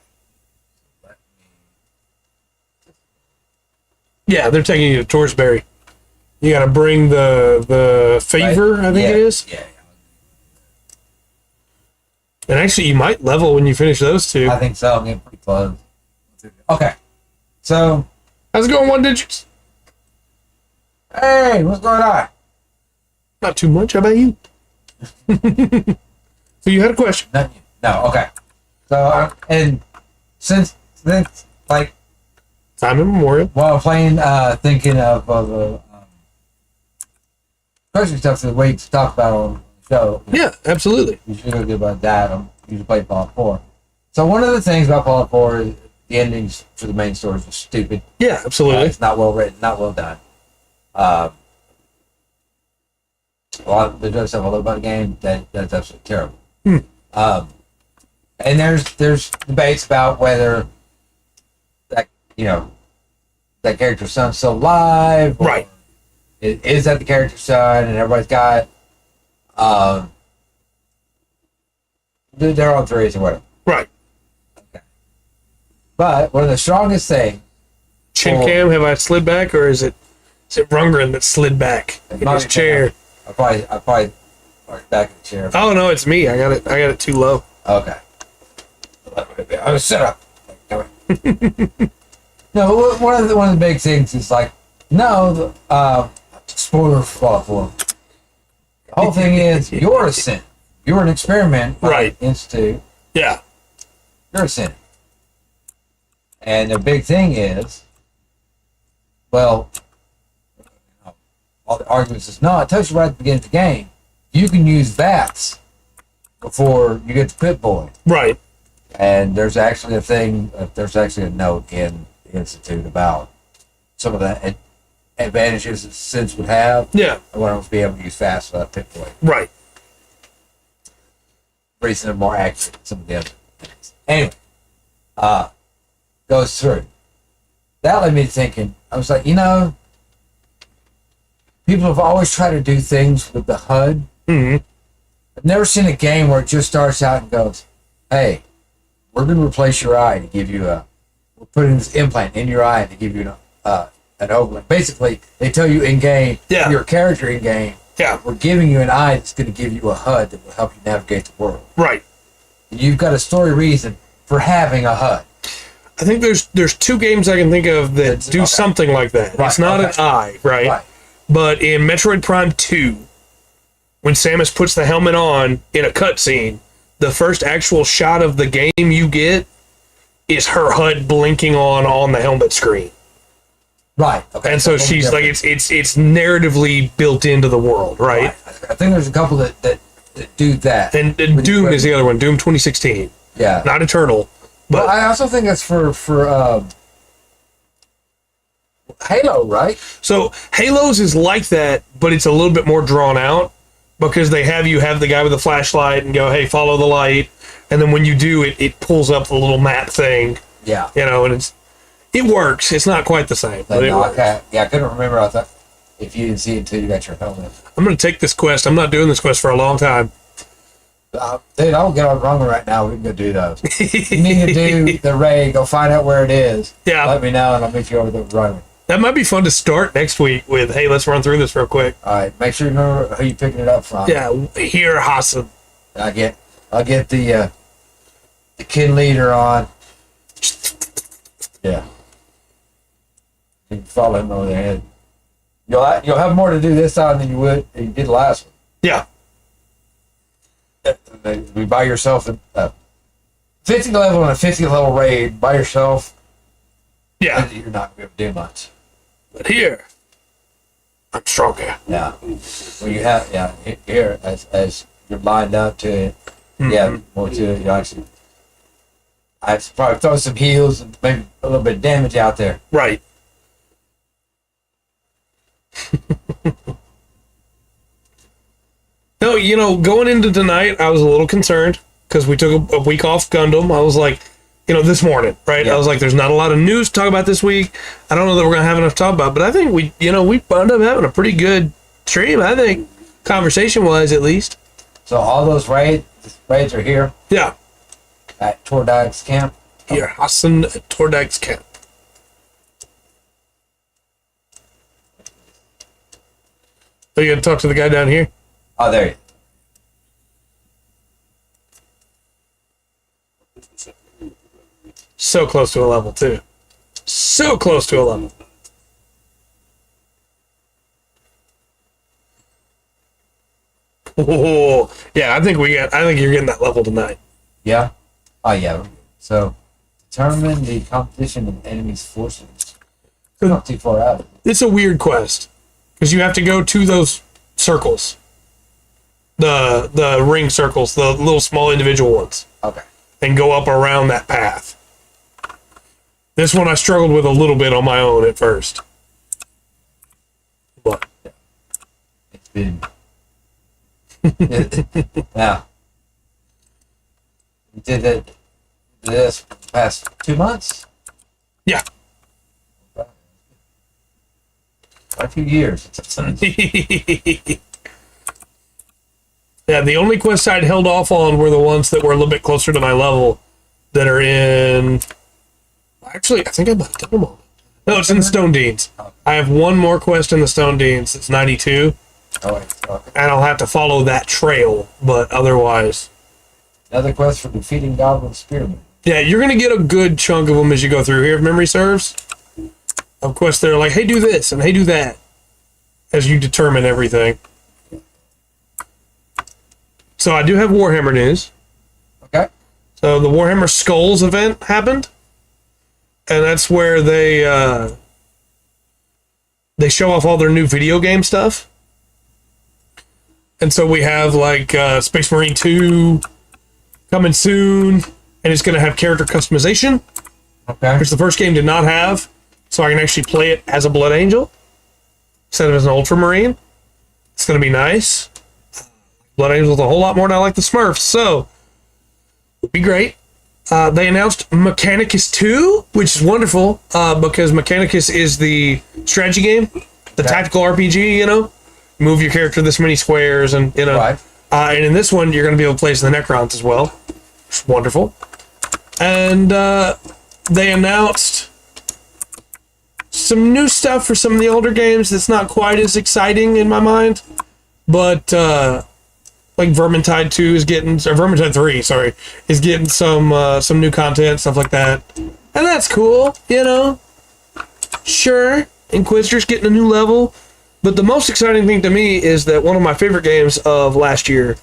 Yeah, they're taking you to Torsberry. You got to bring the favor, right? I think it is. Yeah. And actually, you might level when you finish those two. I think so. I'm getting pretty close. Okay. So. How's it going, One Digits? Hey, what's going on? Not too much. How about you? So you had a question? No. Okay. So, and since like time immemorial. while playing, thinking of question stuff that we talk about on the show. Yeah, absolutely. You should go good about that. I'm usually playing Fallout 4. So one of the things about Fallout 4 is the endings for the main stories are stupid. Yeah, absolutely. It's not well written, not well done. There's other stuff I love about the game that's absolutely terrible. And there's debates about whether that that character's son's still alive, Right. Is that the character's son? And everybody's got their own theories or whatever. Right. Okay. But one of the strongest things. Chin cam, have I slid back, or is it Rungren that slid back in his chair? I probably back in the chair. Oh no, it's me. I got it too low. Okay. I was set up. No, one of the big things is like, no, spoiler for Fallout 4. The whole thing is you're a sin. You're an experiment, Right? Institute. Yeah. You're a sin. And the big thing is, well, all the arguments is no. It tells you right at the beginning of the game. You can use VATS before you get to Pit Boy. Right. And there's actually a thing. There's actually a note in the Institute about some of the advantages that Sins would have. Yeah. I want to be able to use fast without Pit Boy. Right. Reason they're more accurate than some of the other things. Anyway, goes through. That led me to thinking. I was like, people have always tried to do things with the HUD. Mm-hmm. I've never seen a game where it just starts out and goes, "Hey, we're going to replace your eye to give you we're putting this implant in your eye to give you an overlay." Basically, they tell you in game, your character in game, we're giving you an eye that's going to give you a HUD that will help you navigate the world. Right. You've got a story reason for having a HUD. I think there's two games I can think of that do something like that. Right, it's not an eye, right? But in Metroid Prime 2, when Samus puts the helmet on in a cutscene, the first actual shot of the game you get is her HUD blinking on the helmet screen. Right. Okay. And so she's like, it's narratively built into the world, right? I think there's a couple that do that. And Doom is the other one. Doom 2016. Yeah. Not Eternal. But I also think that's for Halo, right? So Halos is like that, but it's a little bit more drawn out because they have the guy with the flashlight and go, "Hey, follow the light," and then when you do it pulls up the little map thing. Yeah. And it works. It's not quite the same. But it works. I couldn't remember. I thought if you didn't see it until you got your helmet. I'm going to take this quest. I'm not doing this quest for a long time. Dude, I'll get on Rumble right now. We can go do those. You need to do the raid. Go find out where it is. Yeah. Let me know, and I'll meet you over the Rumble. That might be fun to start next week with, "Hey, let's run through this real quick." All right. Make sure you remember who you're picking it up from. Yeah. Here, Hassan. I'll get the kin leader on. Yeah. You can follow him over there. You'll have more to do this time than you did last one. Yeah. Be by yourself a 50 level and a 50 level raid by yourself. Yeah. You're not going to be able to do much. But here, I'm stronger. Yeah. Well, you have here as you're lined up to it. Mm-hmm. Yeah, more to it. You actually, I have to probably throw some heals and maybe a little bit of damage out there. Right. No, going into tonight, I was a little concerned because we took a week off Gundam. I was like, this morning, right? Yeah. I was like, there's not a lot of news to talk about this week. I don't know that we're going to have enough to talk about, but I think we wound up having a pretty good stream, I think, conversation-wise at least. So all those raids are here? Yeah. At Tordag's camp? Here, Hassan at Tordag's camp. Are you going to talk to the guy down here? Oh, there you So close to a level, too. So close to a level. Oh, yeah, I think you're getting that level tonight. Yeah? Oh, yeah. So, determine the composition of enemy's forces. Not too far out. It's a weird quest because you have to go to those circles, the ring circles, the little small individual ones, Okay. and go up around that path. This one I struggled with a little bit on my own at first, but It's been... yeah. You did it this past 2 months? yeah. Quite a few years. Yeah, the only quests I'd held off on were the ones that were a little bit closer to my level that are in... Actually, I think I might have done them all. No, it's in Stone Deans. I have one more quest in the Stone Deans. It's 92. Oh, wait. Okay. And I'll have to follow that trail, but otherwise... Another quest for defeating Goblin Spearmen. Yeah, you're going to get a good chunk of them as you go through here, if memory serves. Of quests that are like, hey, do this, and hey, do that, as you determine everything. So I do have Warhammer news. Okay. So the Warhammer Skulls event happened, and that's where they show off all their new video game stuff. And so we have like Space Marine 2 coming soon, and it's going to have character customization, Okay. which the first game did not have. So I can actually play it as a Blood Angel instead of as an Ultramarine. It's going to be nice. Blood Angel's a whole lot more than I like the Smurfs, so it'll be great. They announced Mechanicus 2, which is wonderful because Mechanicus is the strategy game, the tactical RPG, Move your character this many squares, and, Right. And in this one, you're going to be able to play as the Necrons as well. Which is wonderful. And they announced some new stuff for some of the older games that's not quite as exciting in my mind. But, like Vermintide 2 is getting, or Vermintide 3, sorry, is getting some new content, stuff like that. And that's cool, Sure, Inquisitor's getting a new level. But the most exciting thing to me is that one of my favorite games of last year,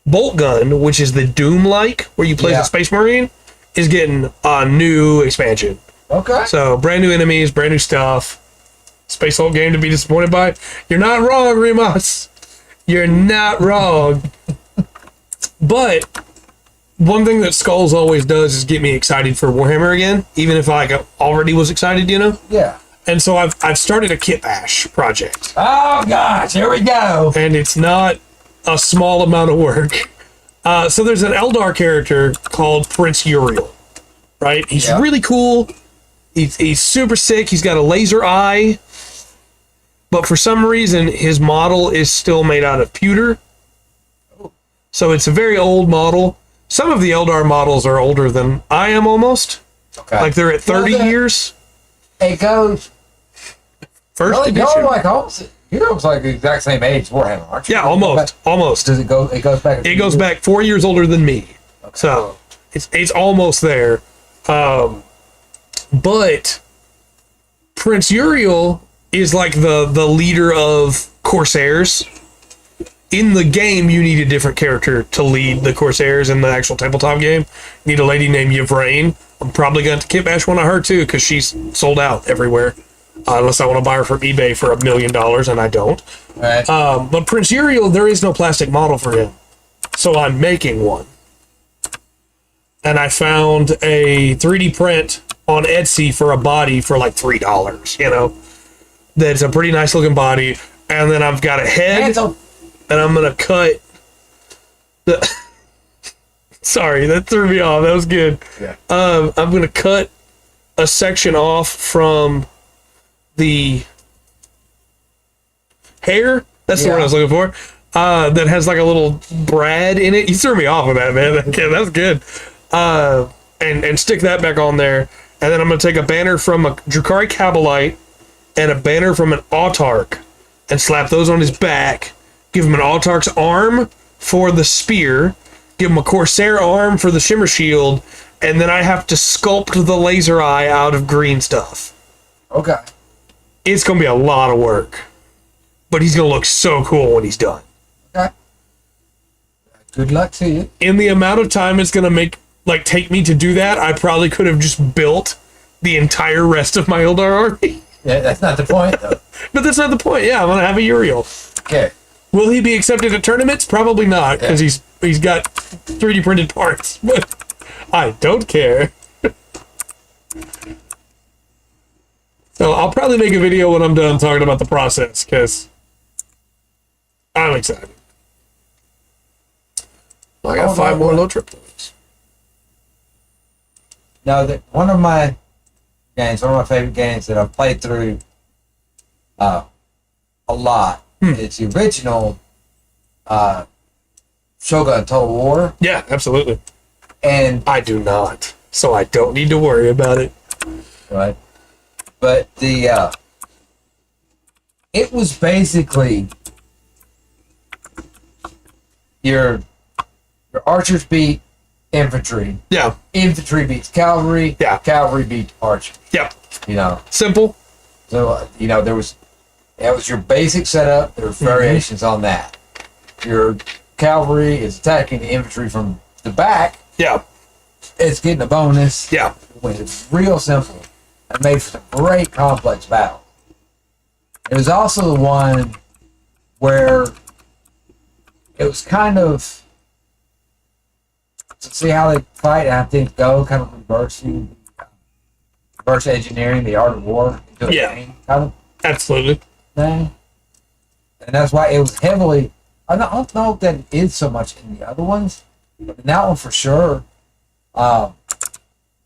Bolt Gun, which is the Doom-like, where you play as a Space Marine, is getting a new expansion. Okay. So, brand new enemies, brand new stuff. Space Hulk game to be disappointed by. You're not wrong, Remus. You're not wrong. But one thing that Skulls always does is get me excited for Warhammer again, even if I already was excited, Yeah. And so I've started a kit bash project. Oh, gosh. Here we go. And it's not a small amount of work. So there's an Eldar character called Prince Uriel, right? He's really cool. He's super sick. He's got a laser eye. But for some reason, his model is still made out of pewter. So it's a very old model. Some of the Eldar models are older than I am almost. Okay. Like they're at 30 years. It goes... First Really? edition. You're like almost... You're almost like the exact same age as Warhammer, aren't you? Yeah, almost. Does it go... It goes back... It goes back 4 years older than me. Okay. So it's almost there. But Prince Uriel is like the leader of Corsairs. In the game, you need a different character to lead the Corsairs in the actual tabletop game. You need a lady named Yvraine. I'm probably going to kit bash one of her too, because she's sold out everywhere. Unless I want to buy her from eBay for $1 million, and I don't. Right. But Prince Uriel, there is no plastic model for him. So I'm making one. And I found a 3D print on Etsy for a body for like $3, That's a pretty nice looking body. And then I've got a head, and I'm going to cut the... Sorry, that threw me off. That was good. Yeah. I'm gonna cut a section off from the hair. That's the word I was looking for. That has like a little brad in it. You threw me off with that, man. That's good. And stick that back on there. And then I'm gonna take a banner from a Drukhari Kabalite and a banner from an Autarch and slap those on his back. Give him an Autarch's arm for the spear. Give him a Corsair arm for the Shimmer Shield. And then I have to sculpt the laser eye out of green stuff. Okay. It's going to be a lot of work. But he's going to look so cool when he's done. Okay. Good luck to you. In the amount of time it's going to take me to do that, I probably could have just built the entire rest of my Eldar army. Yeah, that's not the point, though. But that's not the point. Yeah, I'm going to have a Uriel. Okay. Will he be accepted at tournaments? Probably not, because he's got 3D printed parts. But I don't care. So I'll probably make a video when I'm done talking about the process, because I'm excited. I got 5 more Lotro points. Now, one of my favorite games that I've played through a lot, it's the original Shogun Total War. Yeah, absolutely. And I do not, so I don't need to worry about it. Right. But it was basically your archers beat infantry. Yeah. Infantry beats cavalry. Yeah. Cavalry beats archers. Yep. So Simple. that was your basic setup. There were variations on that. Your cavalry is attacking the infantry from the back. Yeah. It's getting a bonus. Yeah. When it's real simple and made for some great complex battle. It was also the one where it was kind of to see how they fight and how things go, kind of reverse engineering the art of war into a game kind of absolutely thing. And that's why it was heavily. I don't know if that it is so much in the other ones, but in that one for sure.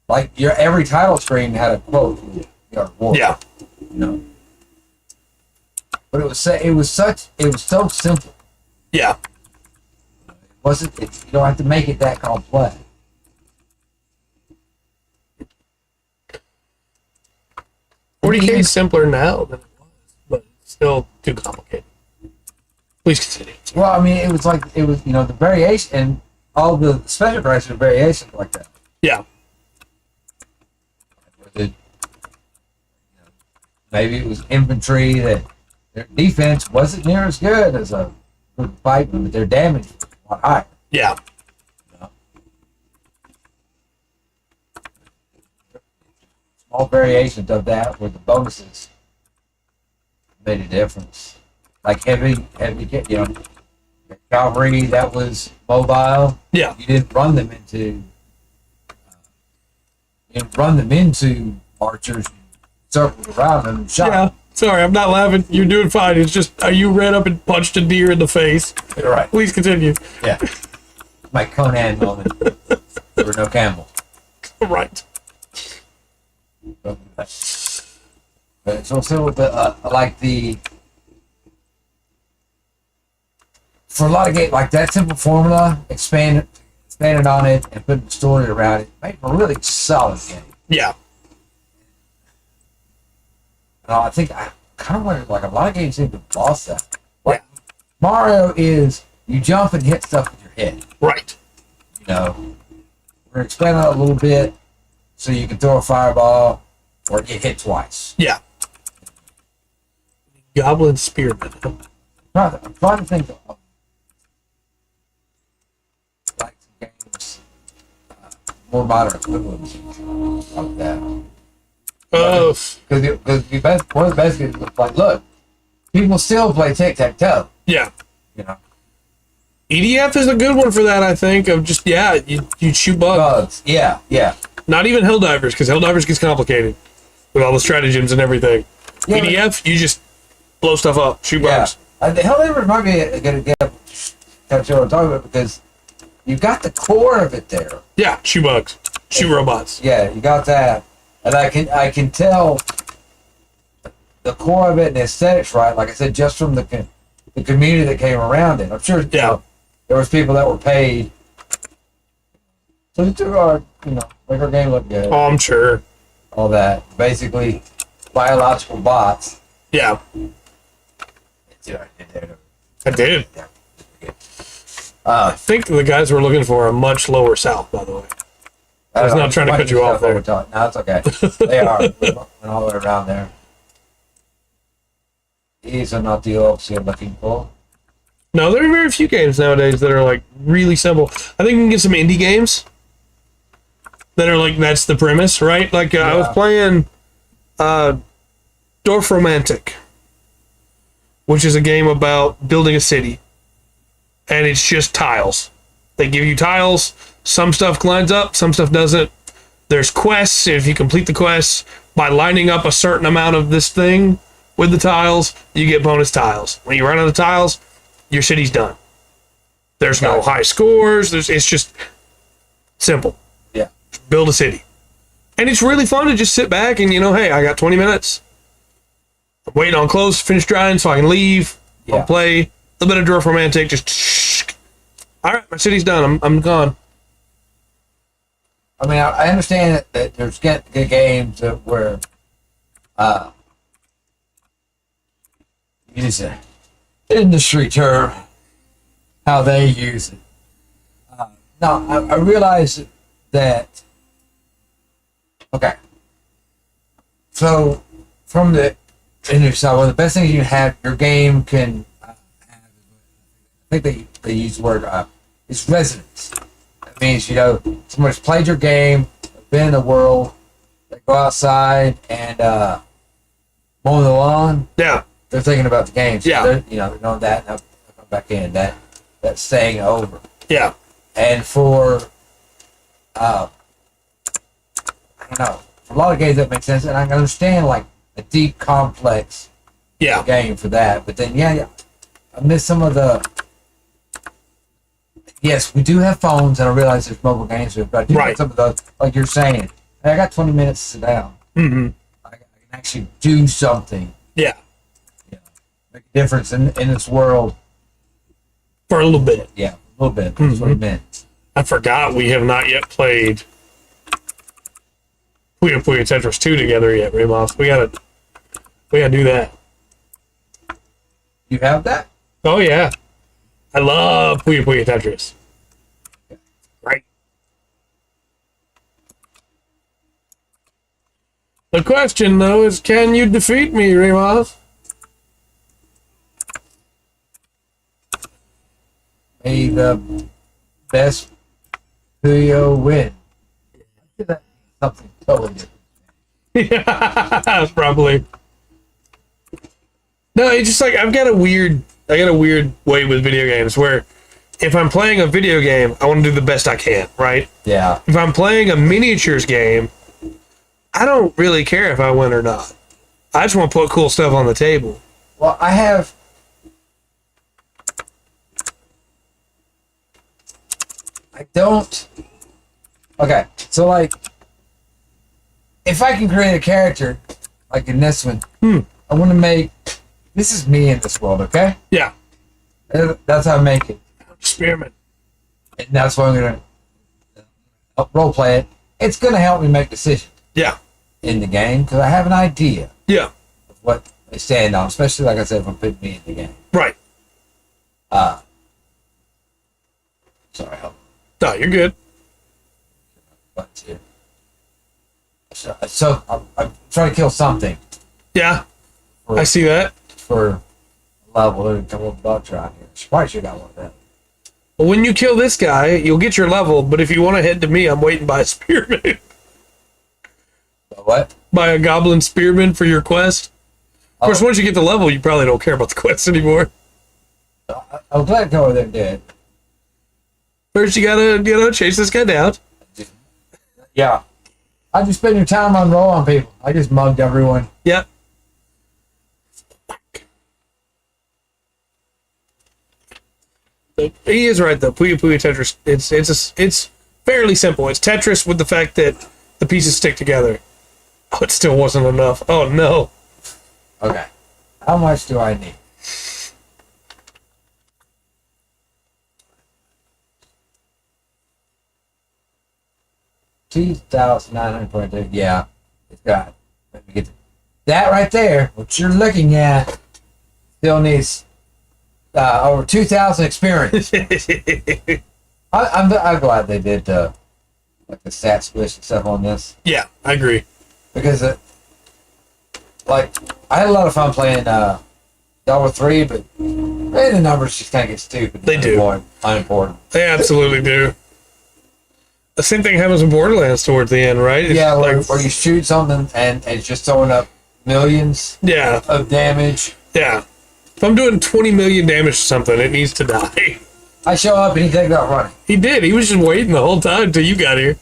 Like every title screen had a quote from the art of war. Yeah. But it was so simple. Yeah. You don't have to make it that complex. 40K is simpler now than it was, but it's still too complicated. Please continue. Well, I mean, it was the variation and all the special prices are variations like that. Yeah. Maybe it was infantry that their defense wasn't near as good as a good fight, but their damage was a lot higher. Yeah. Small variations of that where the bonuses made a difference. Like heavy, cavalry that was mobile. Yeah. You didn't run them into archers, circled around them and shot. Yeah. Sorry, I'm not laughing. You're doing fine. It's just you ran up and punched a deer in the face. You're right. Please continue. Yeah. My Conan moment. There were no camels. Right. But so like for a lot of games, like that simple formula, expanded on it and put the story around it, made a really solid game. Yeah. I think I kind of wonder, like a lot of games seem to have lost that. Like Mario is you jump and hit stuff with your head. Right. We're gonna expand on it a little bit so you can throw a fireball or get hit twice. Yeah. Goblin Spearman. I'm trying to think of like some games, more modern equivalents of that. Because one of the best games was like, look, people still play tic-tac-toe. Yeah. EDF is a good one for that, I think, of just, you shoot bugs. Yeah. Not even Helldivers, because Helldivers gets complicated with all the stratagems and everything. Yeah, EDF, you just blow stuff up, shoot bugs. The Helldivers might be a good example to what I'm talking about, because you got the core of it there. Yeah, shoe bugs, shoe robots. Yeah, you got that, and I can tell the core of it and the aesthetics right. Like I said, just from the community that came around it. I'm sure. You know, there was people that were paid. So it took our, make our game look good. Oh, I'm sure. All that. Basically, biological bots. Yeah. I did. I think the guys were looking for a much lower south, by the way. I was not trying to cut you off there. No, it's okay. They are. Went all the way around there. These are not the orcs you're looking for. No, there are very few games nowadays that are like really simple. I think you can get some indie games that are like, that's the premise, right? Like I was playing Dorf Romantic, which is a game about building a city. And it's just tiles. They give you tiles. Some stuff lines up, some stuff doesn't. There's quests. If you complete the quests by lining up a certain amount of this thing with the tiles, you get bonus tiles. When you run out of tiles, your city's done. There's no high scores. It's just simple. Yeah. Build a city. And it's really fun to just sit back and, hey, I got 20 minutes. I'm waiting on clothes to finish drying so I can leave. Yeah. I'll play a little bit of Dwarf Romantic. Just, all right, my city's done. I'm gone. I mean, I understand that there's good games that where use an industry term, how they use it. Now, I realize that, okay, so from the industry side, one of the best things you can have, your game can have, I think they use the word, it's resonance. That means, somebody's played your game, been in the world, they go outside and mow the lawn. Yeah. They're thinking about the game. So Yeah. they're knowing that, now come back in, that's staying over. Yeah. And for, I don't know, for a lot of games that makes sense, and I can understand, like, a deep, complex game for that. But then, I miss some of the... Yes, we do have phones, and I realize there's mobile games, but I do have some of those, like you're saying. Hey, I got 20 minutes to sit down. Mm-hmm. I can actually do something. Yeah. Make a difference in this world. For a little bit. Yeah, a little bit. That's what it meant. I forgot we have not yet played Puyo Puyo Tetris 2 together yet, Ramos. We gotta do that. You have that? Oh, yeah. I love Puyo Puyo Tetris. Right. The question, though, is can you defeat me, Ramos? May the best Puyo win. Something totally different. Yeah, probably. No, it's just like I got a weird way with video games where if I'm playing a video game, I want to do the best I can, right? Yeah. If I'm playing a miniatures game, I don't really care if I win or not. I just want to put cool stuff on the table. Well, I don't. Okay, so like, if I can create a character, like in this one, I want to make. This is me in this world, okay? Yeah. That's how I make it. Experiment. And that's why I'm gonna role play it. It's gonna help me make decisions. Yeah. In the game, because I have an idea. Yeah. Of what they stand on, especially like I said, if I'm putting me in the game. Right. Sorry, help. No, you're good. But so I'm trying to kill something. Yeah. I see that. For a level, there's a couple of bugs around here. Probably should have got one of them. Well, when you kill this guy, you'll get your level, but if you want to head to me, I'm waiting by a spearman. What? By a goblin spearman for your quest. Of course, once you get the level, you probably don't care about the quest anymore. I'm glad to go over there and did. First, you gotta, chase this guy down. Yeah. I just spend your time on roll on people. I just mugged everyone. Yep. He is right though. Puyo Puyo Tetris. It's fairly simple. It's Tetris with the fact that the pieces stick together. Oh, it still wasn't enough. Oh no. Okay. How much do I need? $2,922. Yeah, it's got. Let me get that right there. What you're looking at still needs over 2,000 experience. I'm glad they did like the stat splish and stuff on this. Yeah, I agree. Because like I had a lot of fun playing Diablo 3, but the numbers just kind of get stupid. They do. Unimportant. They absolutely do. The same thing happens in Borderlands towards the end, right? It's yeah, like, where you shoot something and it's just throwing up millions of damage. Yeah. If I'm doing 20 million damage to something, it needs to die. I show up and he takes off running. He did. He was just waiting the whole time until you got here.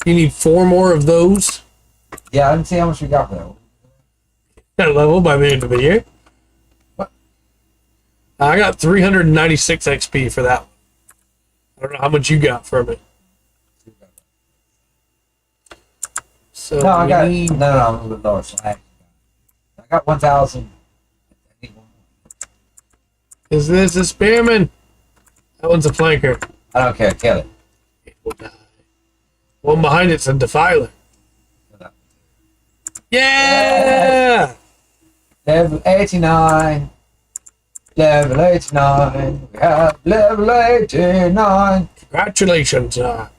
You need 4 more of those. Yeah, I didn't see how much we got for that one. That level by the end of the year. What? I got 396 XP for that one. I don't know how much you got from it. So No, I got I'm a little bit lower. So I got 1,000. Is this a spearman? That one's a flanker. I don't care. Kill it. It will die. One behind it's a defiler. Yeah! Level 89. Level 89. We have level 89. Congratulations. Thank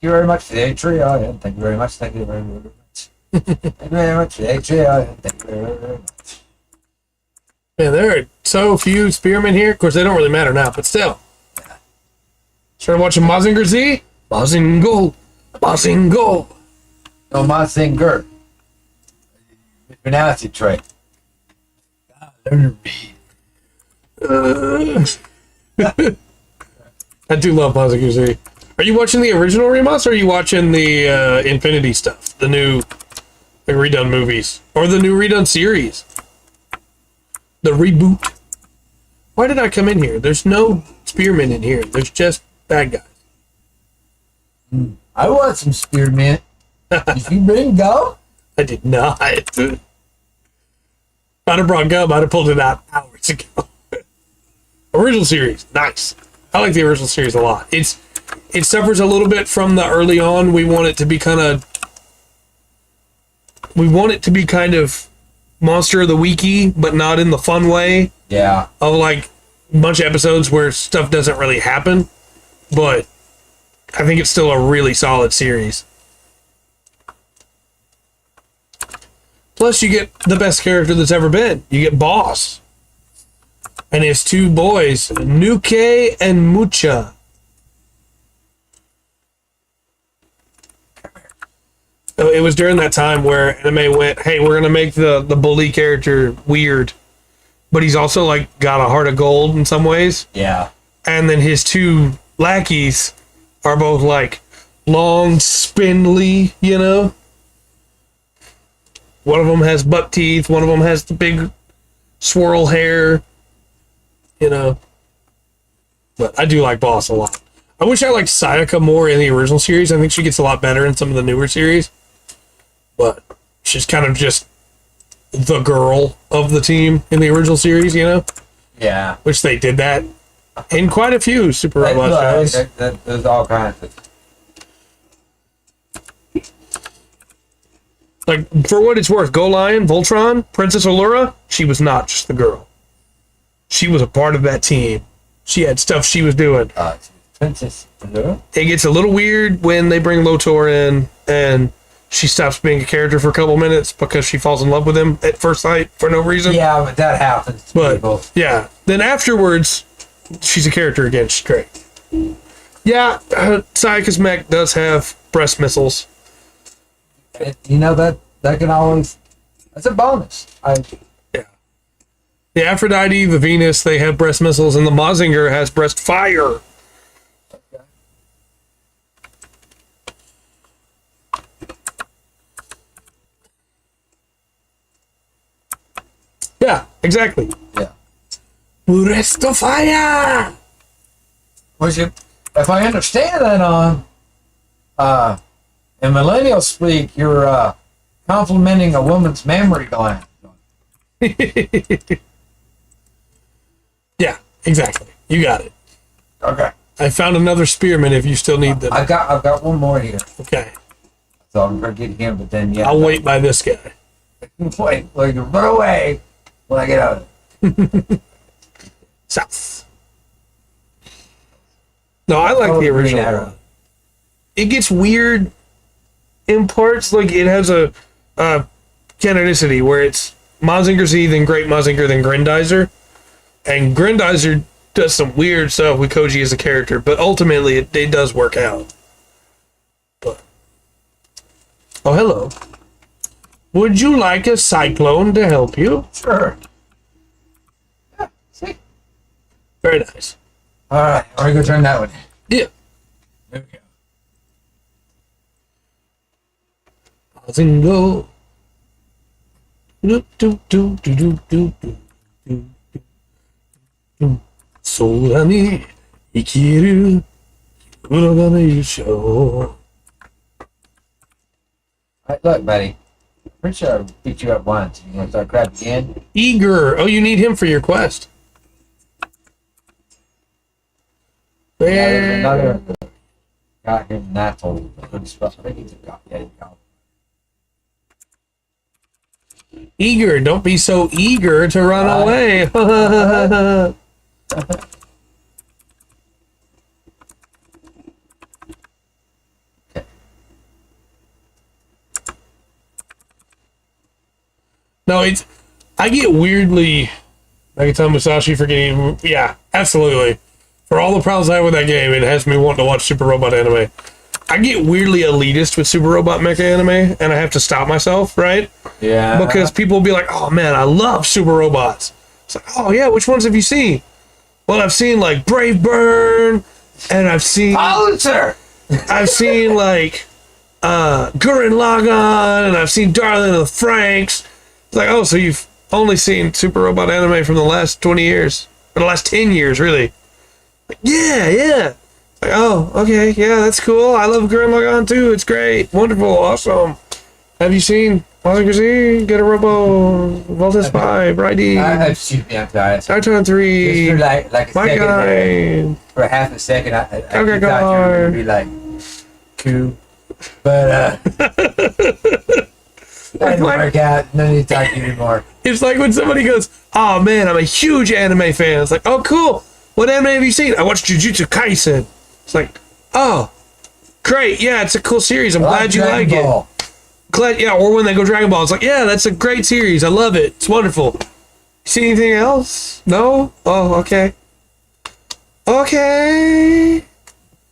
you very much for the Patreon. Thank you very much. Thank you very much. Thank you very much for the Patreon. Thank you very much. Man, there are so few spearmen here. Of course, they don't really matter now, but still. Started watching Mazinger Z? Mazingo. Mazingo. No, Mazinger. Pronounce trait. Learn to read. I do love Mazinger Z. Are you watching the original remaster or are you watching the Infinity stuff? The new like, redone movies? Or the new redone series? The reboot? Why did I come in here? There's no spearmen in here. There's just bad guys. I want some spearmint. If you bring gum? I did not. If I'd have brought gum, I'd have pulled it out hours ago. Original series. Nice. I like the original series a lot. It suffers a little bit from the early on. We want it to be kind of Monster of the Weeky, but not in the fun way. Yeah. Of like a bunch of episodes where stuff doesn't really happen. But I think it's still a really solid series. Plus, you get the best character that's ever been. You get Boss. And his 2 boys, Nuke and Mucha. It was during that time where anime went, hey, we're going to make the bully character weird. But he's also, like, got a heart of gold in some ways. Yeah. And then his 2 lackeys are both, like, long, spindly, you know? One of them has buck teeth. One of them has the big swirl hair. You know? But I do like Boss a lot. I wish I liked Sayaka more in the original series. I think she gets a lot better in some of the newer series. But she's kind of just the girl of the team in the original series, you know? Yeah. Which they did that in quite a few Super Robot shows. There's all kinds of... Like, for what it's worth, Go Lion, Voltron, Princess Allura, she was not just the girl. She was a part of that team. She had stuff she was doing. Princess Allura? It gets a little weird when they bring Lotor in and she stops being a character for a couple minutes because she falls in love with him at first sight for no reason. Yeah, but that happens to people. Yeah. Then afterwards, she's a character again. She's great. Yeah, Sayaka's mech does have breast missiles. You know, that can always... That's a bonus. Yeah. The Aphrodite, the Venus, they have breast missiles, and the Mazinger has breast fire. exactly. Yeah. Resto fire! Which, if I understand that in millennial speak, you're complimenting a woman's mammary gland. Yeah, exactly. You got it. Okay. I found another spearman if you still need them. I've got one more here. Okay. So I'm gonna get him, but then I'll wait by this guy. Wait, well, you run away when I get out of it. South. No, I like the original one. It gets weird in parts. Like, it has a canonicity where it's Mazinger Z, then Great Mazinger, then Grendizer. And Grendizer does some weird stuff with Koji as a character, but ultimately it does work out. But oh, hello. Would you like a cyclone to help you? Sure. Yeah, see? Very nice. Alright, I'm gonna go turn that one. Yeah. There we go. Mazinger. Do do do do do do do do. 空に生きる裏金優勝 Hey, look, buddy. Pretty sure I beat you up once. You want to start crap again? Eager. Oh, you need him for your quest. There's another got him not told. I think he's got Eager. Don't be so eager to run away. No, it's. I get weirdly. Nagata Musashi for getting. Yeah, absolutely. For all the problems I have with that game, it has me wanting to watch Super Robot anime. I get weirdly elitist with Super Robot Mecha anime, and I have to stop myself, right? Yeah. Because people will be like, oh man, I love Super Robots. It's like, oh yeah, which ones have you seen? Well, I've seen like Brave Burn, and I've seen. Pouncer! I've seen like Gurren Lagann, and I've seen Darling of the Franks. It's like, oh, so you've only seen Super Robot anime from the last 20 years, or the last 10 years, really? Like, yeah. Like, oh, okay, yeah, that's cool. I love Gurren Lagann too. It's great, wonderful, awesome. Have you seen Mazinger Z, Get a Robo, Voltes 5, Righty, I've seen Titan 3, just for like a My second Guy, there, for half a second, I Okay, thought you were going to be like, cool. But, that didn't work out. No need to talk to you anymore. It's like when somebody goes, oh man, I'm a huge anime fan. It's like, oh cool. What anime have you seen? I watched Jujutsu Kaisen. It's like, oh, great. Yeah, it's a cool series. I'm glad you like it. Glad, yeah, or when they go Dragon Ball, it's like, yeah, that's a great series. I love it. It's wonderful. See anything else? No? Oh, okay. Okay.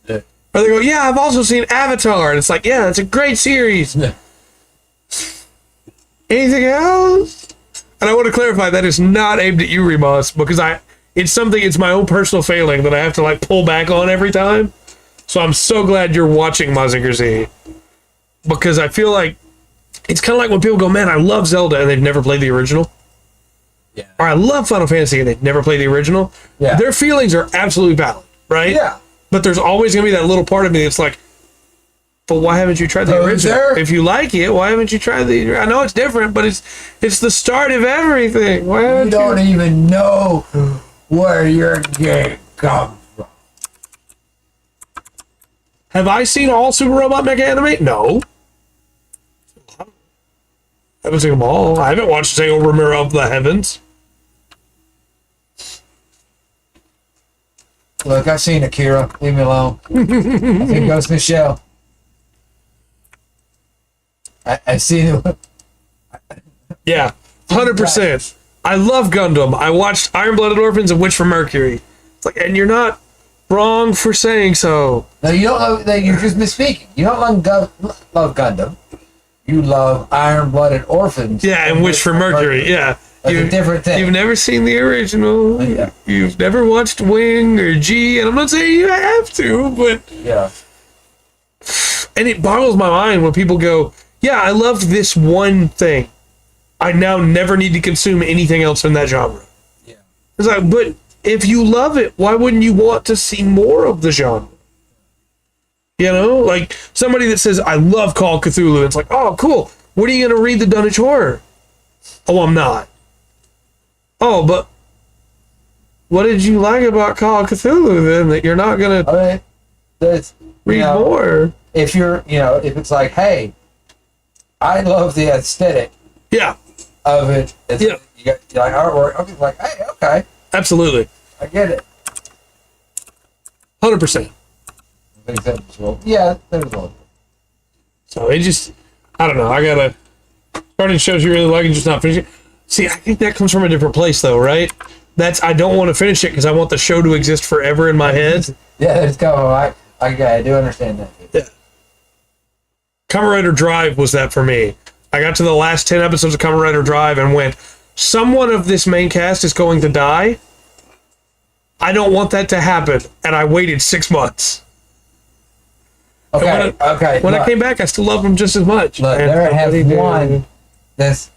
Yeah. Or they go, yeah, I've also seen Avatar. And it's like, yeah, that's a great series. Yeah. Anything else? And I want to clarify that is not aimed at you, Remus, because it's my own personal failing that I have to like pull back on every time. So I'm so glad you're watching Mazinger Z, because I feel like it's kind of like when people go, man, I love Zelda, and they've never played the original. Yeah. Or I love Final Fantasy, and they've never played the original. Yeah. Their feelings are absolutely valid, right? Yeah. But there's always going to be that little part of me that's like, but why haven't you tried the original? If you like it, why haven't you tried the? I know it's different, but it's the start of everything. Why haven't You don't even know where your game comes from. Have I seen all Super Robot Mecha anime? No. I haven't seen them all. I haven't watched Sailor Mirror of the Heavens. Look, I've seen Akira. Leave me alone. I think Ghost Michelle. I've seen it. Yeah, 100%. I love Gundam. I watched Iron Blooded Orphans and Witch from Mercury. It's like, and you're not wrong for saying so. No, you don't love. You're just misspeaking. You don't love Gundam. You love Iron Blooded Orphans. Yeah, and Witch from Mercury. Yeah. That's a different thing. You've never seen the original. Yeah. You've never watched Wing or G, and I'm not saying you have to, but Yeah. and it boggles my mind when people go, yeah, I loved this one thing. I now never need to consume anything else in that genre. Yeah. It's like, but if you love it, why wouldn't you want to see more of the genre? You know, like somebody that says, I love Call of Cthulhu. It's like, oh, cool. What are you going to read the Dunwich Horror? Oh, I'm not. Oh, but what did you like about Call of Cthulhu then that you're not going to read more? If you're, if it's like, hey, I love the aesthetic of it. You like artwork. I'm like, hey, okay. Absolutely. I get it. 100%. Yeah, that was all. So it just, I don't know. I gotta starting shows you really like and just not finish it. See, I think that comes from a different place, though, right? I don't want to finish it because I want the show to exist forever in my head. Yeah, it's go. I do understand that. Yeah. Kamen Rider Drive was that for me. I got to the last 10 episodes of Kamen Rider Drive and went, someone of this main cast is going to die. I don't want that to happen, and I waited 6 months. Okay, when I came back, I still love them just as much. Look, there I have one that's...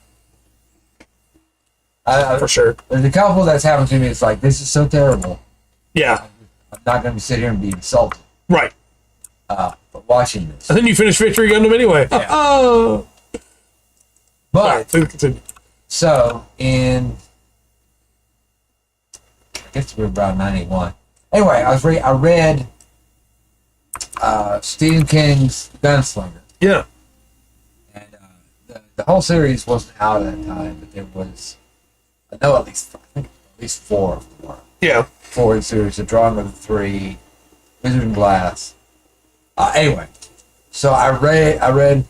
for sure. There's a couple that's happened to me. It's like, this is so terrible. Yeah. I'm not going to sit here and be insulted. Right. But watching this. And then you finish Victory Gundam anyway. Yeah. Oh. But, Sorry, so, I guess we were around 91. Anyway, I read Stephen King's Gunslinger. Yeah. And the whole series wasn't out at that time, but there was, I think at least 4 of them were. Yeah. 4 in the series, The Drawing of the Three, Wizard and Glass. Anyway, so I read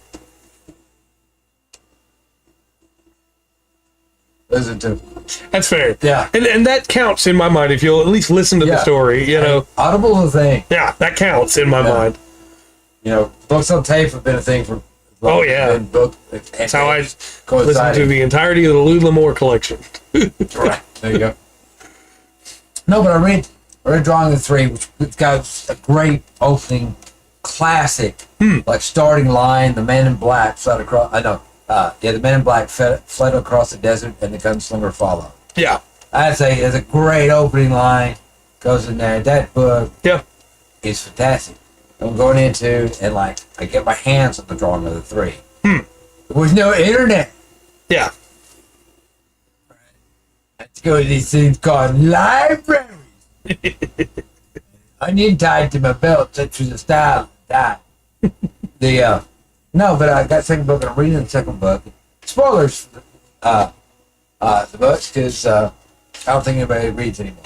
listen to. That's fair. Yeah. And that counts in my mind if you'll at least listen to the story, you know. Audible is a thing. Yeah, that counts in my mind. Books on tape have been a thing for. Oh, yeah. That's how I listen to the entirety of the Lou L'Amour collection. Right. There you go. No, but I read Drawing of the Three, which got a great opening, classic, like starting line. The Man in Black fled across. The Man in Black fled across the desert, and the gunslinger followed. Yeah. I'd say it's a great opening line. Goes in there. That book is fantastic. I'm going into, and I get my hands on the Drawing of the Three. There was no internet. Yeah. I had to go to these things called libraries. I need tied to my belt, such was the style. No, but I got the second book, and I'm reading the second book. Spoilers for the books, because I don't think anybody reads anymore.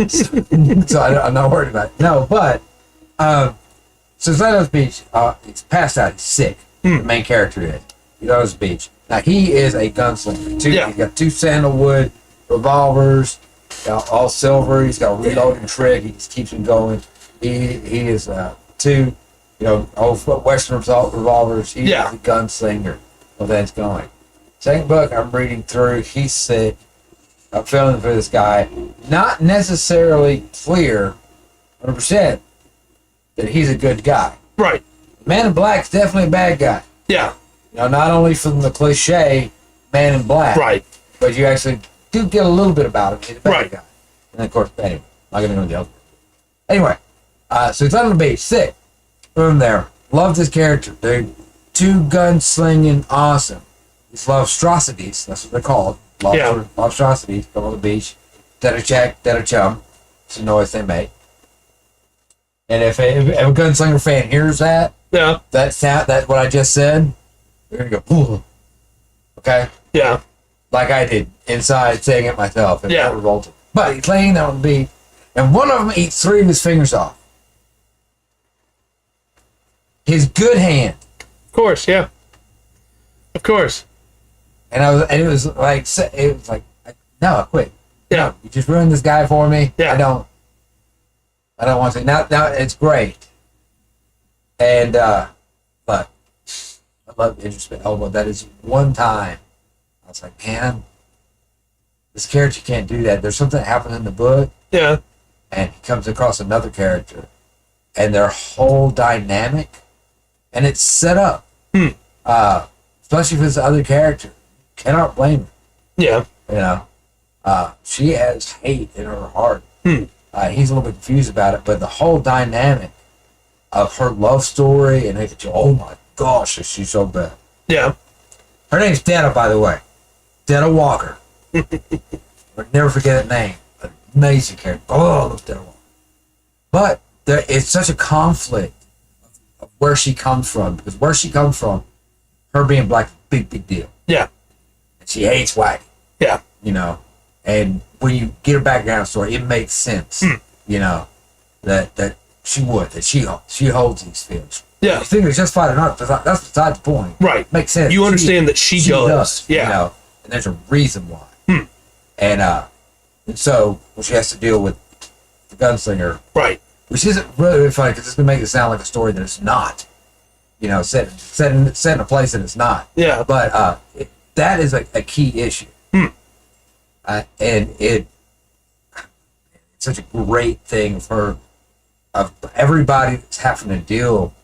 So I'm not worried about it. No, but so Zeno's Beach, he's passed out, he's sick. The main character is. Zeno's Beach. Now, he is a gunslinger. He's got 2 sandalwood revolvers, all silver. He's got a reloading trick. He just keeps him going. He is 2... old Western revolvers. He's a gunslinger. Well, that's going. Second book I'm reading through, he's sick. I'm feeling for this guy. Not necessarily clear, 100%, that he's a good guy. Right. Man in Black's definitely a bad guy. Yeah. Not only from the cliche Man in Black. Right. But you actually do get a little bit about him. He's a bad guy. And then, of course, anyway, I'm not going to go into the other. Anyway, so he's on the beach, sick. From there. Love this character, dude. 2 gunslinging, awesome. These love-strosities, that's what they're called. Love-strosities, come on the beach. Dead or chum. It's the noise they make. And if a gunslinger fan hears that, that's what I just said, they're going to go, ooh. Okay? Yeah. Like I did, inside, saying it myself. And revolted. But he's laying there on the beach, and one of them eats 3 of his fingers off. His good hand. Of course, yeah. Of course. And it was like, no, I quit. Yeah. No, you just ruined this guy for me. Yeah. I don't want to. Now it's great. And, but I love Idris Elba. That is one time I was like, man, this character can't do that. There's something that happens in the book. Yeah. And he comes across another character. And their whole dynamic, and it's set up, especially for this other character, cannot blame her. Yeah. You know, she has hate in her heart. He's a little bit confused about it, but the whole dynamic of her love story and oh my gosh, is she so bad? Yeah. Her name's Dana, by the way. Dana Walker. I'll never forget that name. Amazing character. Oh, I love Dana Walker. But it's such a conflict of where she comes from, because where she comes from, her being black, big deal. Yeah. And she hates white. Yeah. You know, and when you get her background story, it makes sense. You know, that she holds these feelings. Yeah. You think it's justified or not, that's beside the point. Right. Makes sense. You understand that she does. Yeah. You know, and there's a reason why. And so she has to deal with the gunslinger. Right. Which isn't really funny, because it's going to make it sound like a story that it's not. You know, set in a place that it's not. Yeah. But that is a key issue. And it's such a great thing of everybody that's having to deal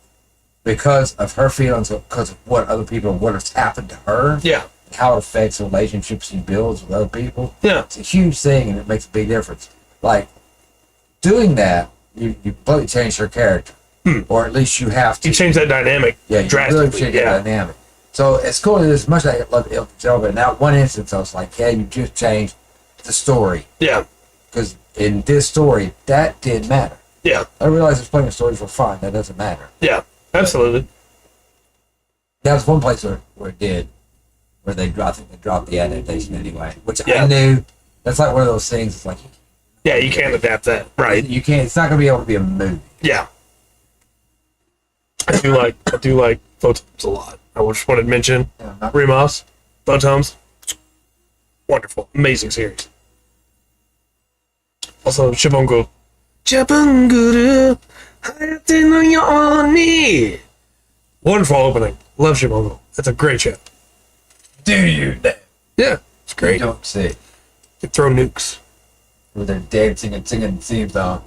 because of her feelings, because of what has happened to her. Yeah. And how it affects the relationships she builds with other people. Yeah. It's a huge thing, and it makes a big difference. Like, doing that, you completely change her character. Or at least you have to. You change that dynamic drastically. Really change that dynamic. So as cool as much as I love Il Silva, in that one instance, I was like, yeah, you just changed the story. Yeah. Because in this story, that did matter. Yeah. I realize there's plenty of stories for fun. That doesn't matter. Yeah. Absolutely. That was one place where it did. Where I think they dropped the adaptation anyway. Which Yeah. I knew. That's like one of those things. It's like, Yeah, you can't adapt that. Right. you can't. It's not going to be able to be a movie. Yeah. I do like Photons a lot. I just wanted to mention Remas, Photons. Wonderful. Amazing series. Also, Shibongo. Jabunguru, Hayate no Yoni. Wonderful opening. Love Shibongo. That's a great show. Do you? Yeah, it's great. You don't see. You throw nukes. With their dancing and singing theme song.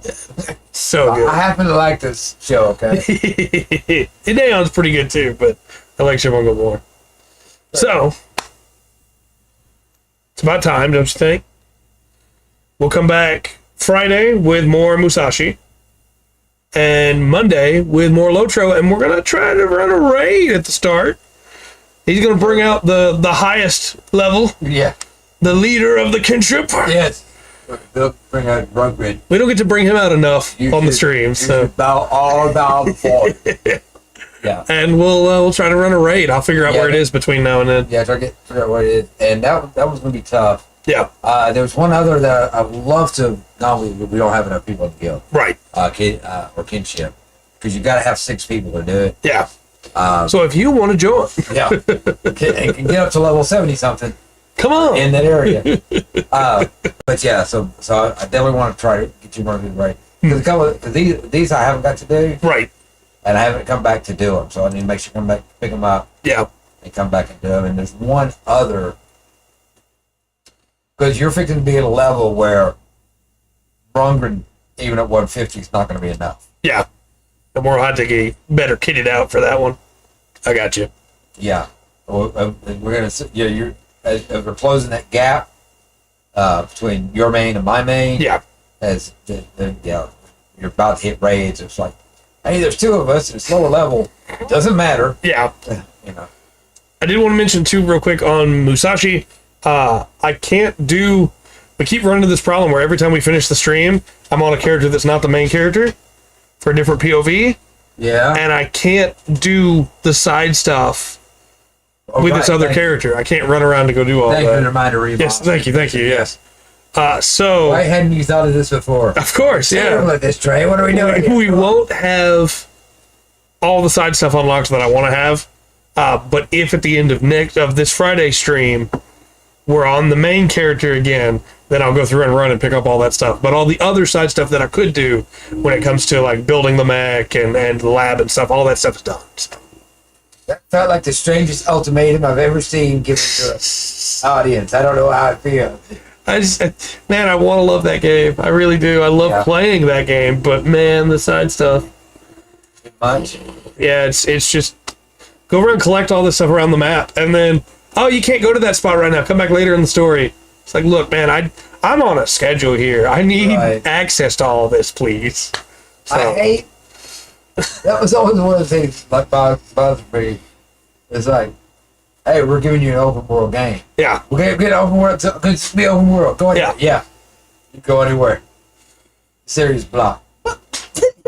So good. I happen to like this show, okay? Ideon's pretty good too, but I like Shibongo more. So, it's about time, don't you think? We'll come back Friday with more Musashi. And Monday with more Lotro. And we're going to try to run a raid at the start. He's going to bring out the highest level. Yeah. The leader of the kinship. Yes. They'll bring out Rugrid. We don't get to bring him out enough on the stream. So bow before. Yeah. And we'll try to run a raid. I'll figure out where it is between now and then. Yeah, try to figure out what it is. And that was going to be tough. Yeah. There was one other that I'd love to. No, we don't have enough people to go. Right. Or kinship. Because you got to have 6 people to do it. Yeah. So if you want to join. Yeah. And can get up to level 70 something. Come on. In that area. But yeah, so I definitely want to try to get you running right. Because these I haven't got to do. Right. And I haven't come back to do them. So I need to make sure I come back, pick them up. Yeah. And come back and do them. And there's one other. Because you're fixing to be at a level where Rungren, even at 150, is not going to be enough. Yeah. The more I think better kitted out for that one. I got you. Yeah. We're going to, you're, as we're closing that gap between your main and my main. Yeah. As you're about to hit raids, it's like, hey, there's 2 of us, it's lower level. It doesn't matter. Yeah. You know. I did want to mention too, real quick, on Musashi. I can't do. We keep running into this problem where every time we finish the stream, I'm on a character that's not the main character for a different POV. Yeah. And I can't do the side stuff with this other character. I can't run around to go do all that. Thank you for the reminder, Reebok. Yes, thank you, yes. So why hadn't you thought of this before? Of course, yeah. Look at this, Trey. What are we doing? We won't have all the side stuff unlocked that I want to have. But if at the end of this Friday stream, we're on the main character again, then I'll go through and run and pick up all that stuff. But all the other side stuff that I could do when it comes to like building the mech and the lab and stuff, all that stuff is done. So. That felt like the strangest ultimatum I've ever seen given to an audience. I don't know how I feel. Man, I want to love that game. I really do. I love playing that game, but man, the side stuff. Too much? Yeah, it's just go around and collect all this stuff around the map, and then oh, you can't go to that spot right now. Come back later in the story. It's like, look, man, I'm on a schedule here. I need access to all of this, please. So. I hate. That was always one of the things like bothers me. It's like, hey, we're giving you an open world game. Yeah. We're gonna get an open world. Could just be open world. Go anywhere. Yeah. You go anywhere. Serious block.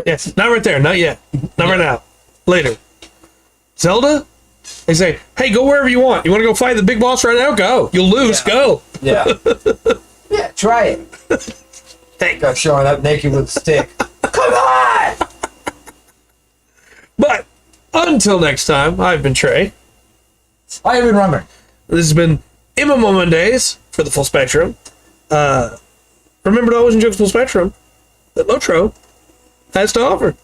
Yes, not right there. Not yet. Not right now. Later. Zelda? They say, hey, go wherever you want. You want to go fight the big boss right now? Go. You'll lose. Go. Yeah. Yeah, try it. Hey. Got showing up naked with a stick. Come on! But until next time, I've been Trey. I've been Rummer. This has been MMO Mondays for the full spectrum. Remember to always enjoy the full spectrum that Lotro has to offer.